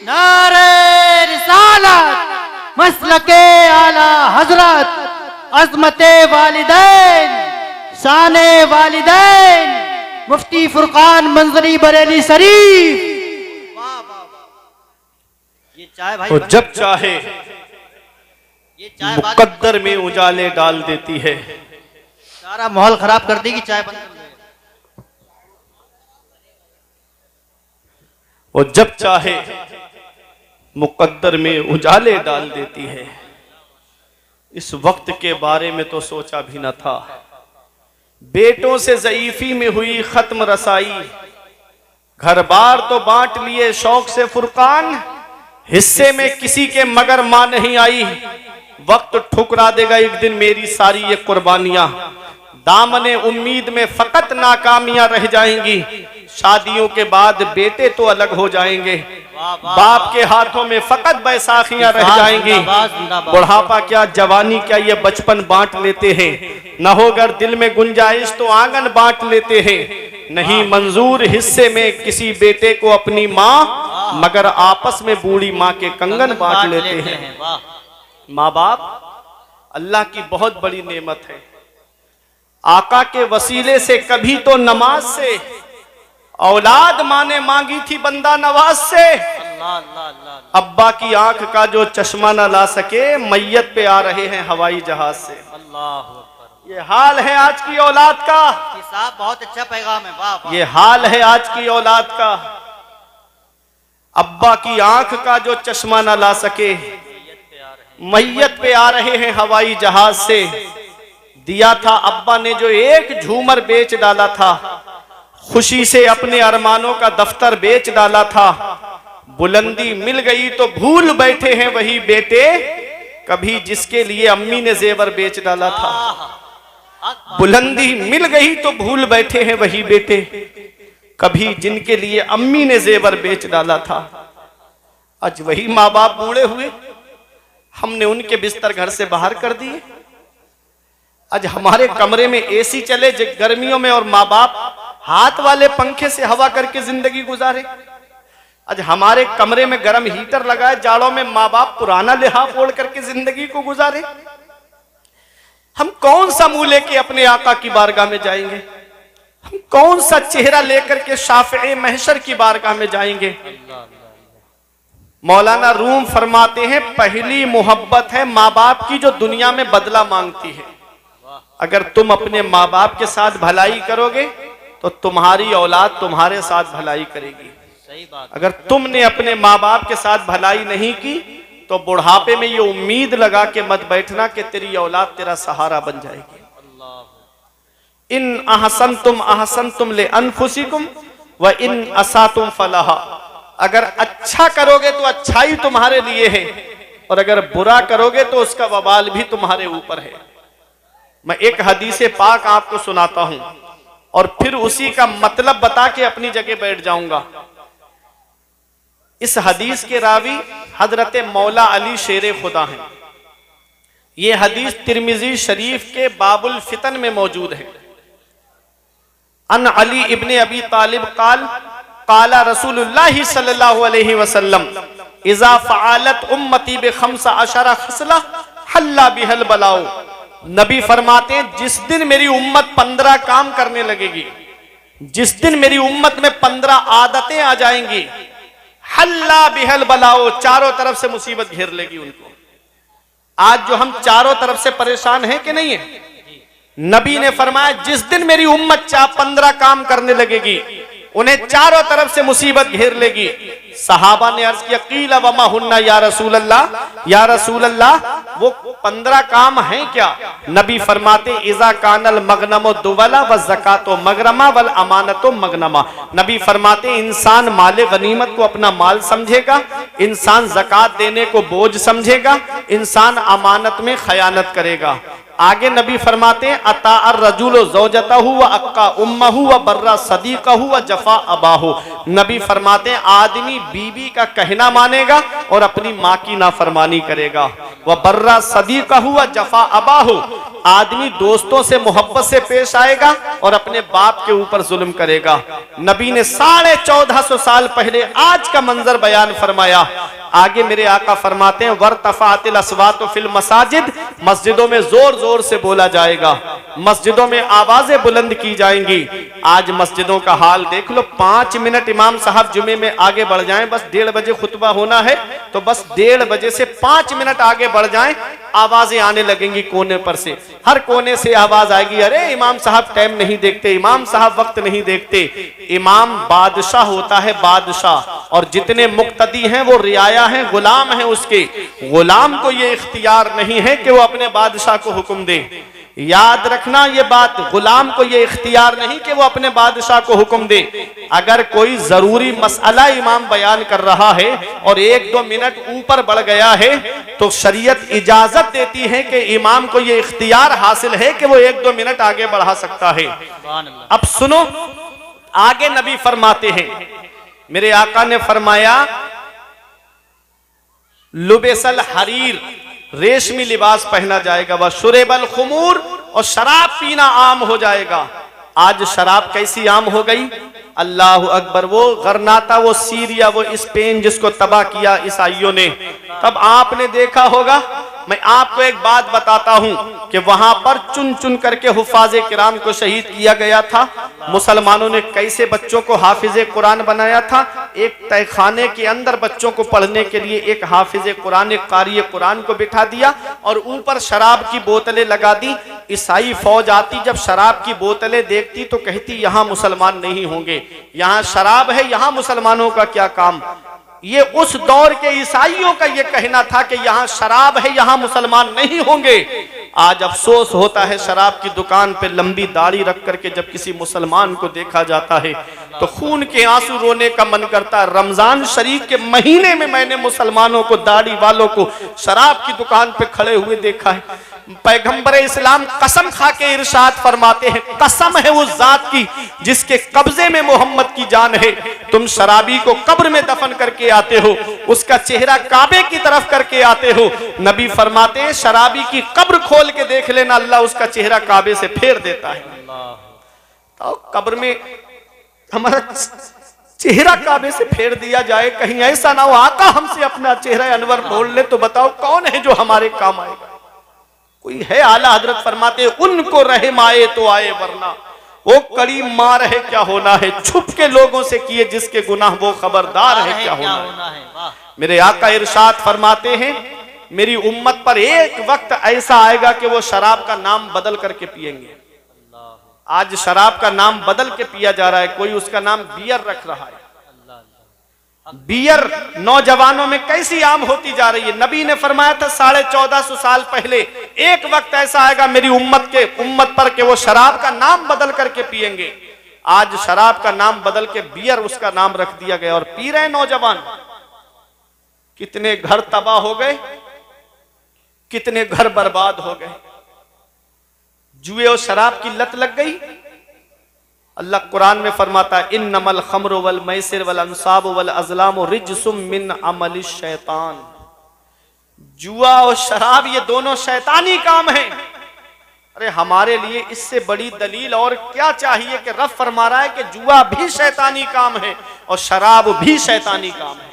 नारे रिसालत, मसलके आला हजरत, अजमते वालिदैन, शाने वालिदैन, मुफ्ती फुरकान मंजरी बरेली शरीफ। ये चाय भाई वो जब चाहे ये चाय मुकद्दर में उजाले डाल देती है। सारा माहौल खराब कर देगी, चाय बंद कर दो। वो जब चाहे मुकद्दर में उजाले डाल देती है। इस वक्त के बारे में तो सोचा भी न था, बेटों से ज़ईफी में हुई खत्म रसाई, घर बार तो बांट लिए शौक से फुरकान, हिस्से में किसी के मगर मां नहीं आई, वक्त ठुकरा देगा एक दिन मेरी सारी ये कुर्बानियां, दामने उम्मीद में फकत नाकामियां रह जाएंगी, शादियों के बाद बेटे तो अलग हो जाएंगे, बाप के हाथों में फकत बैसाखियां रह जाएंगी, बुढ़ापा क्या जवानी क्या ये बचपन बांट लेते हैं, न होगर दिल में गुंजाइश तो आंगन बांट लेते हैं, नहीं मंजूर हिस्से में किसी बेटे को अपनी माँ, मगर आपस में बूढ़ी माँ के कंगन बांट लेते हैं। माँ बाप अल्लाह की बहुत बड़ी नेमत है। आका के वसीले से कभी तो नमाज से औलाद माँ ने मांगी थी बंदा नवाज से, अब्बा की आंख का जो चश्मा न ला सके मैयत पे आ रहे हैं हवाई जहाज से। ये हाल है आज की औलाद का। साहब बहुत अच्छा पैगाम है, वाह वाह। ये हाल है आज की औलाद का। अब्बा की आंख का जो चश्मा न ला सके मैयत पे आ रहे हैं हवाई जहाज से। दिया था अब्बा ने जो एक झूमर बेच डाला था, खुशी से अपने अरमानों का दफ्तर बेच डाला था, बुलंदी मिल गई तो भूल बैठे हैं वही बेटे, कभी जिसके लिए अम्मी ने जेवर बेच डाला था। बुलंदी मिल गई तो भूल बैठे हैं वही बेटे, कभी जिनके लिए अम्मी ने जेवर बेच डाला था। आज वही माँ बाप बूढ़े हुए, हमने उनके बिस्तर घर से बाहर कर दिए। आज हमारे कमरे में एसी चले गर्मियों में और माँ बाप हाथ वाले पंखे से हवा करके जिंदगी गुजारे। आज हमारे कमरे में गर्म हीटर लगाए, जाड़ों में माँ बाप पुराना लिहाफ ओढ़ करके जिंदगी को गुजारे। हम कौन सा मुंह लेके अपने आका की बारगाह में जाएंगे? हम कौन सा चेहरा लेकर के शाफ़िए महशर की बारगाह में जाएंगे? मौलाना रूम फरमाते हैं पहली मोहब्बत है माँ बाप की जो दुनिया में बदला मांगती है। अगर तुम अपने माँ बाप के साथ भलाई करोगे तो तुम्हारी औलाद तुम्हारे साथ भलाई करेगी। सही बात। अगर तुमने अपने माँ बाप के साथ भलाई नहीं की तो बुढ़ापे में ये उम्मीद लगा के मत बैठना कि तेरी औलाद तेरा सहारा बन जाएगी। इन अहसनतुम ले अनफुसिकुम व इन असातुम फलाहा। अगर अच्छा करोगे तो अच्छाई तुम्हारे लिए है और अगर बुरा करोगे तो उसका वबाल भी तुम्हारे ऊपर है। मैं एक हदीस पाक आपको सुनाता हूं और फिर उसी का मतलब बता के अपनी जगह बैठ जाऊंगा। इस हदीस के रावी हजरत मौला अली शेर खुदा हैं। यह हदीस तिरमिजी शरीफ के बाबुल फितन में मौजूद है। अन अली इब्ने अबी तालिब काला रसूलुल्लाह सल्लल्लाहु अलैहि वसल्लम इज़ा फ़अलत उम्मती बिखम्सा अशरा खसला हल्ला बिहल बलाओ। नबी फरमाते हैं जिस दिन मेरी उम्मत 15 काम करने लगेगी, जिस दिन मेरी उम्मत में 15 आदतें आ जाएंगी, हल्ला बिहल बलाओ, चारों तरफ से मुसीबत घेर लेगी उनको। आज जो हम चारों तरफ से परेशान हैं कि नहीं है, नबी ने फरमाया जिस दिन मेरी उम्मत 15 काम करने लगेगी उन्हें चारों तरफ से मुसीबत घेर लेगी। सहाबा ने अर्ज किया कील वमा हुन्ना या रसूल अल्लाह, वो 15 काम हैं क्या? नबी फरमाते इज़ा कानल मगनमो दुवला व ज़कातो मगरमा वल अमानतो मगनमा। नबी फरमाते इंसान माले गनीमत को अपना माल समझेगा, इंसान ज़कात देने को बोझ समझेगा, इंसान अमानत में खयानत करेगा। आगे नबी फरमाते हैं अता अर्रजुलु ज़ौजतहु व अक्का उम्महु व बर्रा सदीक़हु व जफा अबाहु। नबी फरमाते हैं आदमी बीबी का कहना मानेगा और अपनी माँ की नाफरमानी करेगा। व बर्रा सदीक़हु व जफा अबाहु, आदमी दोस्तों से मोहब्बत से पेश आएगा और अपने बाप के ऊपर जुल्म करेगा। नबी ने 1450 साल पहले आज का मंजर बयान फरमाया। आगे मेरे आका फरमाते हैं वर्तफातिल अस्वातु फिल मसाजिद, मस्जिदों में जोर जोर से बोला जाएगा, मस्जिदों में आवाजें बुलंद की जाएंगी। आज मस्जिदों का हाल देख लो, 5 मिनट इमाम साहब जुमे में आगे बढ़ जाएं, बस 1:30 बजे खुतबा होना है तो बस 1:30 बजे से 5 मिनट आगे बढ़ जाएं, आवाजें आने लगेंगी कोने पर से, हर कोने से आवाज आएगी अरे इमाम साहब टाइम नहीं देखते, इमाम साहब वक्त नहीं देखते। इमाम बादशाह होता है, बादशाह, और जितने मुक्तदी हैं वो रियाया हैं, गुलाम हैं उसके। गुलाम को ये इख्तियार नहीं है कि वो अपने बादशाह को हुक्म दे। याद रखना ये बात, गुलाम को ये इख्तियार नहीं कि वो अपने बादशाह को हुक्म दे। अगर कोई जरूरी मसला इमाम बयान कर रहा है और 1-2 मिनट ऊपर बढ़ गया है तो शरीयत इजाजत देती है कि इमाम को ये इख्तियार हासिल है कि वो 1-2 मिनट आगे बढ़ा सकता है। अब सुनो, आगे नबी फरमाते हैं, मेरे आका ने फरमाया लुबेसल हरीर, रेशमी लिबास पहना जाएगा, वह शुरेबल खुमूर, और शराब पीना आम हो जाएगा। आज शराब कैसी आम हो गई, अल्लाह अकबर। वो गरनाता, वो सीरिया, वो स्पेन जिसको तबाह किया ईसाइयों ने, तब आपने देखा होगा। मैं आपको एक बात बताता हूं कि वहां पर चुन चुन करके हुफाजे किराम को शहीद किया गया था। मुसलमानों ने कैसे बच्चों को हाफिजे कुरान बनाया था, एक तहखाने के अंदर बच्चों को पढ़ने के लिए एक हाफिजे कुरान, एक कारी कुरान को बिठा दिया और ऊपर शराब की बोतलें लगा दी। ईसाई फौज आती, जब शराब की बोतलें देखती तो कहती यहाँ मुसलमान नहीं होंगे, यहाँ शराब है, यहाँ मुसलमानों का क्या काम। ये उस दौर के ईसाइयों का ये कहना था कि यहाँ शराब है, यहाँ मुसलमान नहीं होंगे। आज अफसोस होता है, शराब की दुकान पे लंबी दाढ़ी रख करके जब किसी मुसलमान को देखा जाता है तो खून के आंसू रोने का मन करता है। रमजान शरीफ के महीने में मैंने मुसलमानों को, दाढ़ी वालों को शराब की दुकान पे खड़े हुए देखा है। पैगंबर इस्लाम कसम खा के इरशाद फरमाते हैं, कसम है उस जात की जिसके कब्जे में मोहम्मद की जान है, तुम शराबी को कब्र में दफन करके आते हो, उसका चेहरा काबे की तरफ करके आते हो। नबी फरमाते हैं शराबी की कब्र खोल के देख लेना, अल्लाह उसका चेहरा काबे से फेर देता है। तो कब्र में हमारा चेहरा काबे से फेर दिया जाए, कहीं ऐसा ना हो आका हमसे अपना चेहरा अनवर बोल ले, तो बताओ कौन है जो हमारे काम आएगा? कोई है? आला हजरत फरमाते उनको रहम आए तो आए, वरना वो कड़ी मार है क्या होना है, छुप के लोगों से किए जिसके गुनाह वो खबरदार है क्या होना है। वाह। मेरे आका इरशाद फरमाते हैं, मेरी उम्मत पर एक वक्त ऐसा आएगा कि वो शराब का नाम बदल करके पिएंगे। आज शराब का नाम बदल के पिया जा रहा है, कोई उसका नाम बियर रख रहा है। बियर नौजवानों में कैसी आम होती जा रही है। नबी ने फरमाया था 1450 साल पहले, एक वक्त ऐसा आएगा मेरी उम्मत पर कि वो शराब का नाम बदल करके पिएंगे। आज शराब का नाम बदल के बियर उसका नाम रख दिया गया और पी रहे नौजवान। कितने घर तबाह हो गए, कितने घर बर्बाद हो गए। जुए और शराब की लत लग गई। अल्लाह कुरान में फरमाता है, इन्नमल खम्रु वल मैसिर वल अंसाब वल अज़लाम रिज्सुम मिन अमलिश शैतान। जुआ और शराब ये दोनों शैतानी काम है। अरे हमारे लिए इससे बड़ी दलील और क्या चाहिए कि रब फरमा रहा है कि जुआ भी शैतानी काम है और शराब भी शैतानी काम है।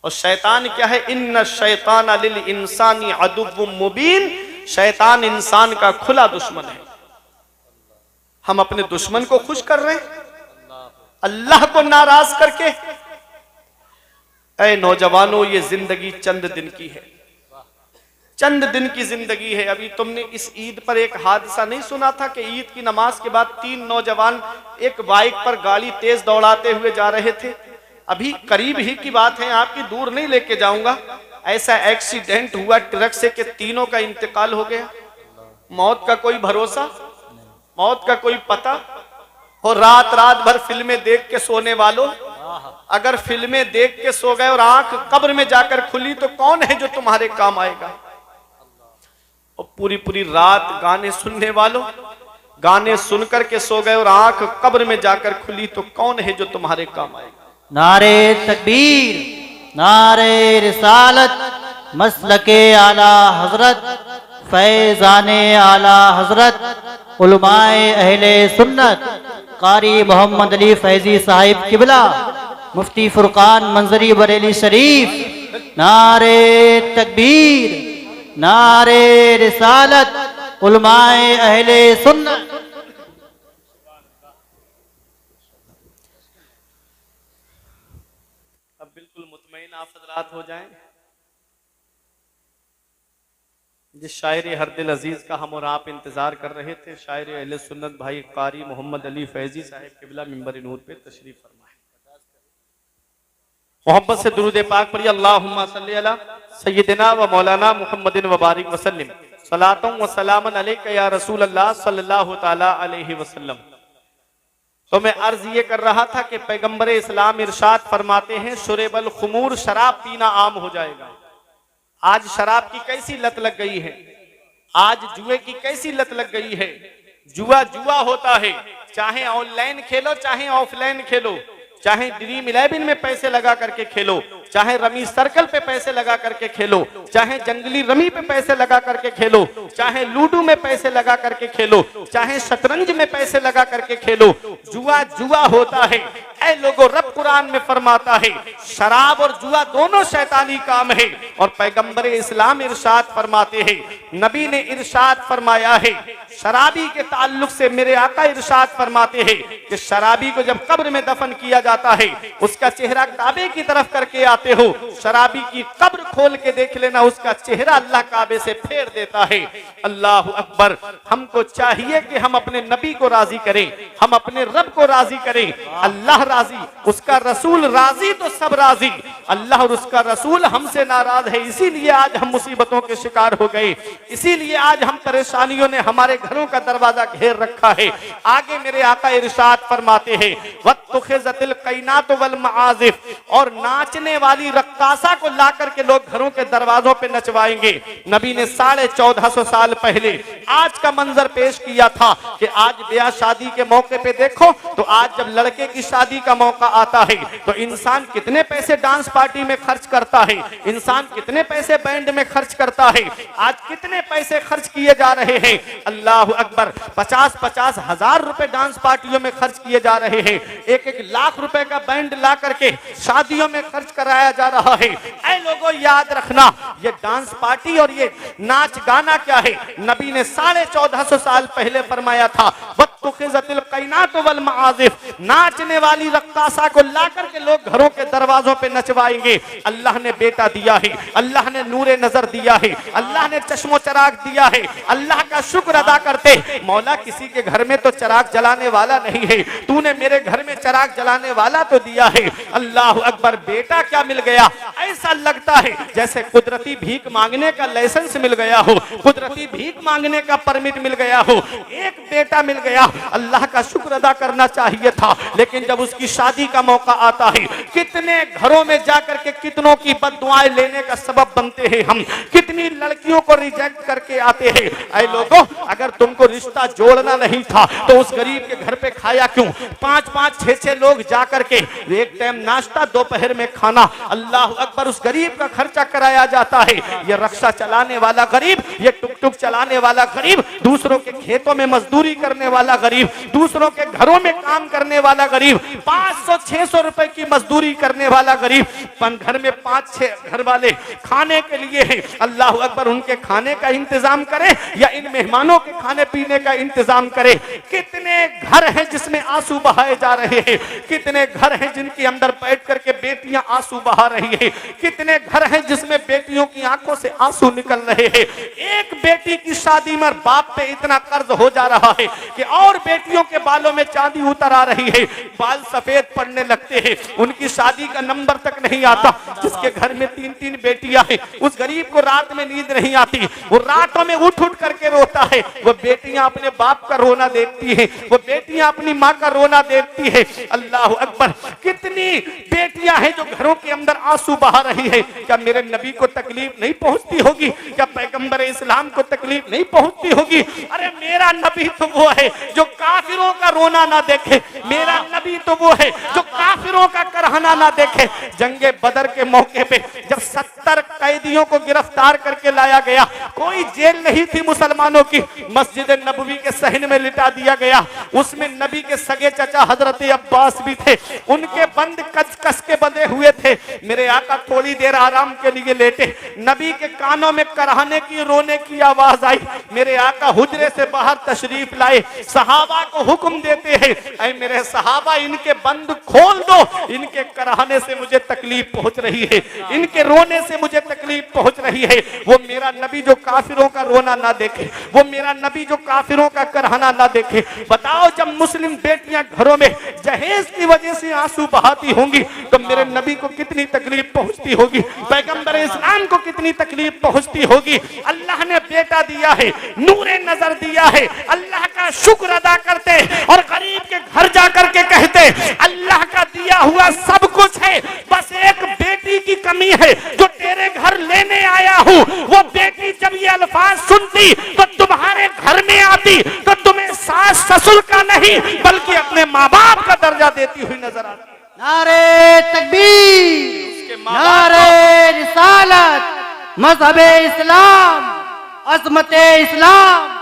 और शैतान क्या है, इन्न शैतान लिल इंसानी अदुव्वुम मुबीन। शैतान इंसान का खुला दुश्मन है। हम अपने दुश्मन को खुश कर रहे हैं अल्लाह को नाराज करके। ऐ नौजवानों, ये जिंदगी चंद दिन की है, चंद दिन की जिंदगी है। अभी तुमने इस ईद पर एक हादसा नहीं सुना था कि ईद की नमाज के बाद 3 नौजवान एक बाइक पर गाड़ी तेज दौड़ाते हुए जा रहे थे। अभी करीब ही की बात है, आपकी दूर नहीं लेके जाऊंगा। ऐसा एक्सीडेंट हुआ ट्रक से कि तीनों का इंतकाल हो गया। मौत का कोई भरोसा, मौत का कोई पता। और रात रात भर फिल्में देख के सोने वालों, अगर फिल्में देख के सो गए और आंख कब्र में जाकर खुली तो कौन है जो तुम्हारे काम आएगा। और पूरी पूरी रात गाने सुनने वालों, गाने सुनकर के सो गए और आंख कब्र में जाकर खुली तो कौन है जो तुम्हारे काम आएगा। नारे तकबीर, नारे रिसालत, मसलके आला हजरत, फैजाने आला हजरत, उलमाए अहले सुन्नत, कारी मोहम्मद अली फैजी साहिब किबला, मुफ्ती फुरकान मंजरी बरेली शरीफ। नारे तकबीर, नारे रिसालत, उलमाए अहले सुन्नत। अब बिल्कुल मुतमईन आप हज़रात हो जाएं। जिस शायर हर दिल अजीज का हम और आप इंतजार कर रहे थे, शायर अहले सुन्नत भाई कारी मोहम्मद अली फैजी साहिब किबला मिंबर नूर पे तशरीफ फरमाए। मोहब्बत से दुरूद पाक पढ़िए, अल्लाहुम्मा सल्ली अला सय्यिदिना व मौलाना मुहम्मदिन व बारिक वसल्लिम सलातुम व सलामन अलैका या रसूल अल्लाह सल्लल्लाहु तआला अलैहि वसल्लम। तो मैं अर्ज ये कर रहा था कि पैगंबर इस्लाम इरशाद फरमाते हैं, शुरेबल खुमूर, शराब पीना आम हो जाएगा। आज शराब की कैसी लत लग गई है, आज जुए की कैसी लत लग गई है। जुआ जुआ होता है, चाहे ऑनलाइन खेलो चाहे ऑफलाइन खेलो, चाहे ड्रीम 11 में पैसे लगा करके खेलो, चाहे रमी सर्कल पे पैसे लगा करके खेलो, चाहे जंगली रमी पे पैसे लगा करके खेलो, चाहे लूडो में पैसे लगा करके खेलो, चाहे शतरंज में पैसे लगा करके खेलो, जुआ जुआ होता है। ऐ लोगों, रब कुरान में फरमाता है शराब और जुआ दोनों शैतानी काम है। और पैगंबर इस्लाम इरशाद फरमाते हैं, नबी ने इरशाद फरमाया है शराबी के ताल्लुक से, मेरे आका इरशाद फरमाते हैं कि शराबी को जब कब्र में दफन किया जाता है, उसका चेहरा काबे की तरफ करके आते हो, शराबी की कब्र खोल के देख लेना, उसका चेहरा अल्लाह काबे से फेर देता है। अल्लाह अकबर। हमको चाहिए कि हम अपने नबी को राजी करें, हम अपने रब को राजी करें। अल्लाह राजी, उसका रसूल राजी तो सब राजी। अल्लाह और उसका रसूल हमसे नाराज है, इसीलिए आज हम मुसीबतों के शिकार हो गए, इसीलिए आज हम परेशानियों ने हमारे घरों का दरवाजा घेर रखा है। आगे मेरे आका इरशाद फरमाते हैं, वत्तुखिज़तिल क़ैनातु वल मआज़िफ़, और नाचने वाली रक्कासा को ला करके लोग घरों के दरवाजों पे नचवाएंगे। नबी ने 1450 साल पहले आज का मंजर पेश किया था कि आज ब्याह शादी के मौके पे देखो तो आज जब लड़के की शादी का मौका आता है तो इंसान कितने पैसे डांस पार्टी में खर्च करता है, इंसान कितने पैसे बैंड में खर्च करता है, आज कितने पैसे खर्च किए जा रहे हैं। अल्लाह अकबर। 50-50 हजार रुपए डांस पार्टियों में खर्च किए जा रहे हैं, 1-1 लाख रुपए का बैंड ला करके शादियों में खर्च कराया जा रहा है। ऐ लोगों, याद रखना, ये डांस पार्टी और ये नाच गाना क्या है। नबी ने 1450 साल पहले फरमाया था, वत्तुखिज़तिल क़ैनात वल मआज़िफ़, नाचने वाली रक्कासा को ला करके लोग घरों के दरवाजों पे नचवाएंगे। अल्लाह ने बेटा दिया है, अल्लाह ने नूरे नजर दिया है, अल्लाह ने चश्मो चराग दिया है, अल्लाह का शुक्र अदा करते। मौला किसी के घर में तो चराग जलाने वाला नहीं है, तूने मेरे घर में चराग जलाने वाला तो दिया है। अल्लाह अकबर, बेटा क्या मिल गया, ऐसा लगता है जैसे कुदरती भीख मांगने का लाइसेंस मिल गया हो, कुदरती भीख मांगने का परमिट मिल गया हो। एक बेटा मिल गया, अल्लाह का शुक्र अदा करना चाहिए था, लेकिन जब उसकी शादी का मौका आता है, कितने घरों में जाकर के कितनों की बद्दुआएं लेने का सबब बनते हैं हम, कितनी लड़कियों को रिजेक्ट करके आते हैं। ऐ लोगों, अगर तुमको रिश्ता जोड़ना नहीं था तो उस गरीब के घर पे खाया क्यों? 5-5, 6-6 लोग जाकर के एक टाइम नाश्ता, दोपहर में खाना, अल्लाह अकबर, उस गरीब का खर्चा कराया जाता है। ये रक्षा चलाने वाला गरीब, ये टुक टुक चलाने वाला गरीब, दूसरों के खेतों में मजदूरी करने वाला गरीब, दूसरों के घरों में काम करने वाला गरीब, 500-600 रुपए की मजदूरी करने वाला गरीब, घर में 5-6 घर वाले खाने के लिए है। अल्लाह अकबर, उनके खाने का इंतजाम करे या इन मेहमानों के खाने पीने का इंतजाम करे। कितने घर हैं जिसमें आंसू बहाए जा रहे हैं, कितने घर हैं जिनके अंदर बैठ करके बेटियां आंसू बहा रही है, कितने घर हैं जिसमें बेटियों की आंखों से आंसू निकल रहे हैं। एक बेटी की शादी में बाप पे इतना कर्ज हो जा रहा है कि और बेटियों के बालों में चांदी उतर आ रही है, बाल सफेद पड़ने लगते हैं, उनकी शादी का नंबर तक नहीं आता। जिसके घर में 3-3 बेटियां हैं, उस गरीब को रात में नींद नहीं आती, वो रातों में उठ उठ करके रोता है। वो बेटियां अपने बाप का रोना देखती हैं, वो बेटियां अपनी माँ का रोना देखती है। अल्लाह अकबर, कितनी बेटियां हैं जो घरों के अंदर आंसू बहा रही है। क्या मेरे नबी को तकलीफ नहीं पहुंचती होगी? क्या पैगंबर इस्लाम को तकलीफ नहीं पहुंचती होगी? अरे मेरा नबी तो वो है जो काफिरों का रोना ना देखे, मेरा नबी तो वो है जो काफिरों का करहना ना देखे। जंगे बदर के मौके पे जब 70 कैदियों को गिरफ्तार करके लाया गया, कोई जेल नहीं थी मुसलमानों की, मस्जिद नबवी के सहन में लिटा दिया गया। उसमें नबी के सगे चचा हजरत अब्बास भी थे, उनके बंद कस कस के बंधे हुए थे। मेरे आका थोड़ी देर आराम के लिए लेटे, नबी के कानों में करहाने की, रोने की आवाज आई। मेरे आका हुजरे से बाहर तशरीफ लाए, सहाबा को हुक्म देते हैं, ऐ मेरे सहाबा, इनके बंद खोल दो, इनके करहाने से मुझे तकलीफ पहुंच रही है, इनके रोने से मुझे तकलीफ पहुंच रही है। वो मेरा नबी जो काफिरों का रोना ना देखे, वो मेरा नबी जो काफिरों का करहाना ना देखे। बताओ, जब मुस्लिम बेटियां घरों में जहेज की वजह से आंसू बहाती होंगी तो मेरे नबी को कितनी तकलीफ पहुंचती होगी, पैगंबर इस्लाम को कितनी तकलीफ पहुंचती होगी। अल्लाह ने बेटा दिया है, नूरे नजर दिया है, अल्लाह का शुक्र अदा करते और गरीब के घर जाकर के कहते, अल्लाह का दिया हुआ सब कुछ है, बस एक बेटी की कमी है जो तेरे घर लेने आया हूँ। वो बेटी जब ये अल्फाज सुनती तो तुम्हारे घर में आती तो तुम्हें सास ससुर का नहीं बल्कि अपने माँ बाप का दर्जा देती हुई नजर आती। नारे तकबीर, नारे रिसालत, मज़हबे इस्लाम, अज़मते इस्लाम।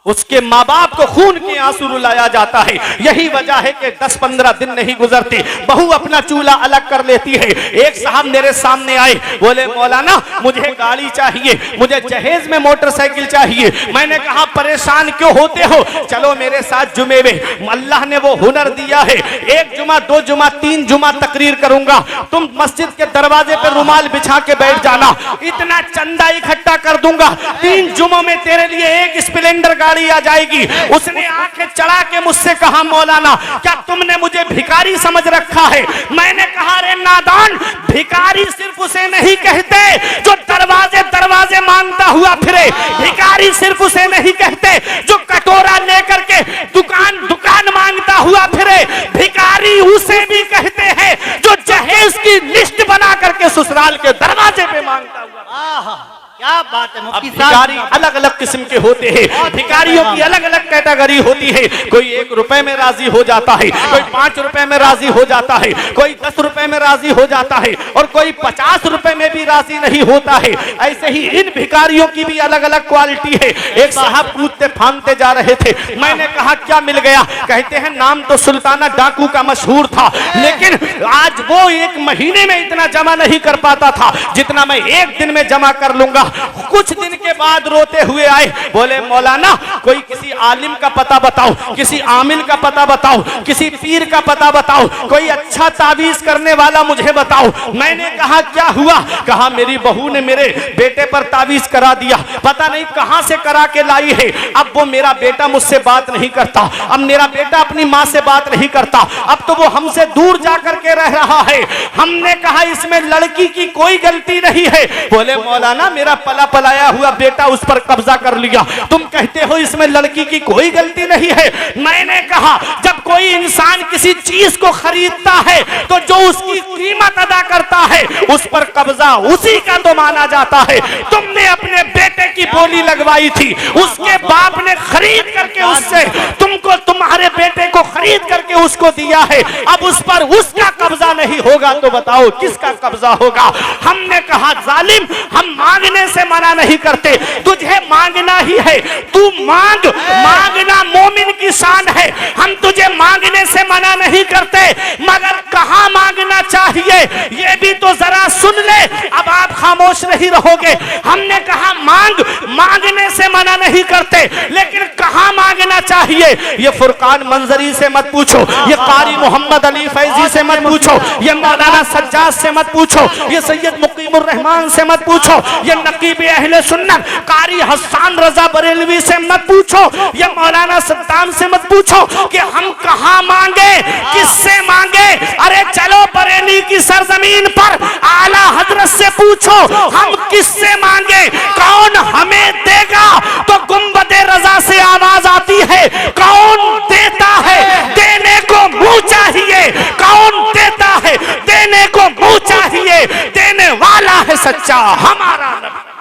उसके माँ बाप को खून के आंसू रुलाया जाता है। यही वजह है कि 10-15 दिन नहीं गुजरती, बहू अपना चूल्हा अलग कर लेती है। एक साहब मेरे सामने आए, बोले मौलाना मुझे गाड़ी चाहिए, मुझे जहेज में मोटरसाइकिल चाहिए। मैंने कहा परेशान क्यों होते हो, चलो मेरे साथ जुमे में। अल्लाह ने वो हुनर दिया है, 1 जुमा 2 जुमा 3 जुमा तकरीर करूंगा, तुम मस्जिद के दरवाजे पर रुमाल बिछा के बैठ जाना, इतना चंदा इकट्ठा कर दूंगा, 3 जुमों में तेरे लिए 1 स्प्लेंडर गाड़ी आ जाएगी। उसने आंखें चढ़ा के मुझसे कहा, मौलाना क्या तुमने मुझे भिखारी समझ रखा है? मैंने कहा, रे नादान, भिखारी सिर्फ उसे नहीं कहते जो दरवाजे दरवाजे मांगता हुआ फिरे, भिखारी सिर्फ उसे नहीं कहते जो कटोरा लेकर के दुकान दुकान मांगता हुआ फिरे, भिखारी उसे भी कहते हैं जो जहेज की लिस्ट बना करके ससुराल के दरवाजे पे मांगता हुआ। क्या बात है मुफ्ती साहब। भिखारी अलग अलग किस्म के होते हैं, भिखारियों की अलग अलग कैटेगरी होती है। कोई 1 रुपए में राजी हो जाता है, कोई 5 रुपए में राजी हो जाता है, कोई 10 रुपए में राजी हो जाता है और कोई 50 रुपए में भी राजी नहीं होता है। ऐसे ही इन भिखारियों की भी अलग अलग क्वालिटी है। एक साहब कूदते फांदते जा रहे थे, मैंने कहा क्या मिल गया? कहते हैं नाम तो सुल्ताना डाकू का मशहूर था, लेकिन आज वो 1 महीने में इतना जमा नहीं कर पाता था जितना मैं 1 दिन में जमा कर लूंगा। कुछ दिन के बाद रोते हुए आए, बोले मौलाना कोई किसी आलिम का पता बताओ, किसी आमिल का पता बताओ, किसी पीर का पता बताओ, कोई अच्छा तावीज करने वाला मुझे बताओ। मैंने कहा क्या हुआ? कहा मेरी बहू ने मेरे बेटे पर तावीज करा दिया, पता नहीं कहां से करा के लाई है। अब वो मेरा बेटा मुझसे बात नहीं करता, अब मेरा बेटा अपनी माँ से बात नहीं करता, अब तो वो हमसे दूर जाकर के रह रहा है। हमने कहा इसमें लड़की की कोई गलती नहीं है। बोले मौलाना मेरा पला पलाया हुआ बेटा उस पर कब्जा कर लिया, तुम कहते हो इसमें लड़की की कोई गलती नहीं है। मैंने कहा जब कोई इंसान किसी चीज को खरीदता है तो जो उसकी कीमत अदा करता है उस पर कब्जा उसी का तो माना जाता है। तुमने अपने बेटे की बोली लगवाई थी, उसके बाप ने खरीद करके उससे तुमको, तुम्हारे बेटे को खरीद करके उसको दिया है, अब उस पर उसका कब्जा नहीं होगा तो बताओ किसका कब्जा होगा? हमने कहा जालिम, हम मांगने से मना नहीं करते, तुझे मांगना ही है, तू मांग, मांगना मोमिन की शान है। हम तुझे मांगने से मना नहीं करते, मगर कहां मांगना चाहिए ये भी तो जरा सुन ले। अब आप खामोश नहीं रहोगे। हमने कहा मांग, मांगने से मना नहीं करते, लेकिन कहां मांगना चाहिए ये फुरकान मंजरी से मत पूछो, ये कारी मोहम्मद अली फैजी से मत पूछो, ये मौलाना सज्जाद से मत पूछो, ये सैयद मुकीमुर रहमान से मत पूछो, ये नकीब अहले सुन्नत कारी हसन रजा बरेलवी से मत पूछो, ये मौलाना सद्दाम से मत पूछो कि हम कहां मांगे, किससे मांगे। अरे चलो बरेली की सरजमीन पर आला हजरत से पूछो हम किससे मांगे, कौन हमें देगा? तो गुंबदे रजा से आवाज आती है, कौन देता है? देने को मुंह चाहिए। कौन देता है? देने को मुंह चाहिए। देने वाला है सच्चा हमारा नबी।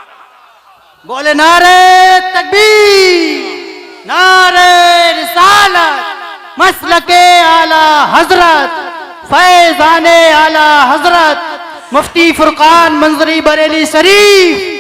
बोले नारे तकबीर, नारे रिसालत, मसलके आला हजरत, फैजाने आला हजरत मुफ्ती फुरकान मंजरी बरेली शरीफ।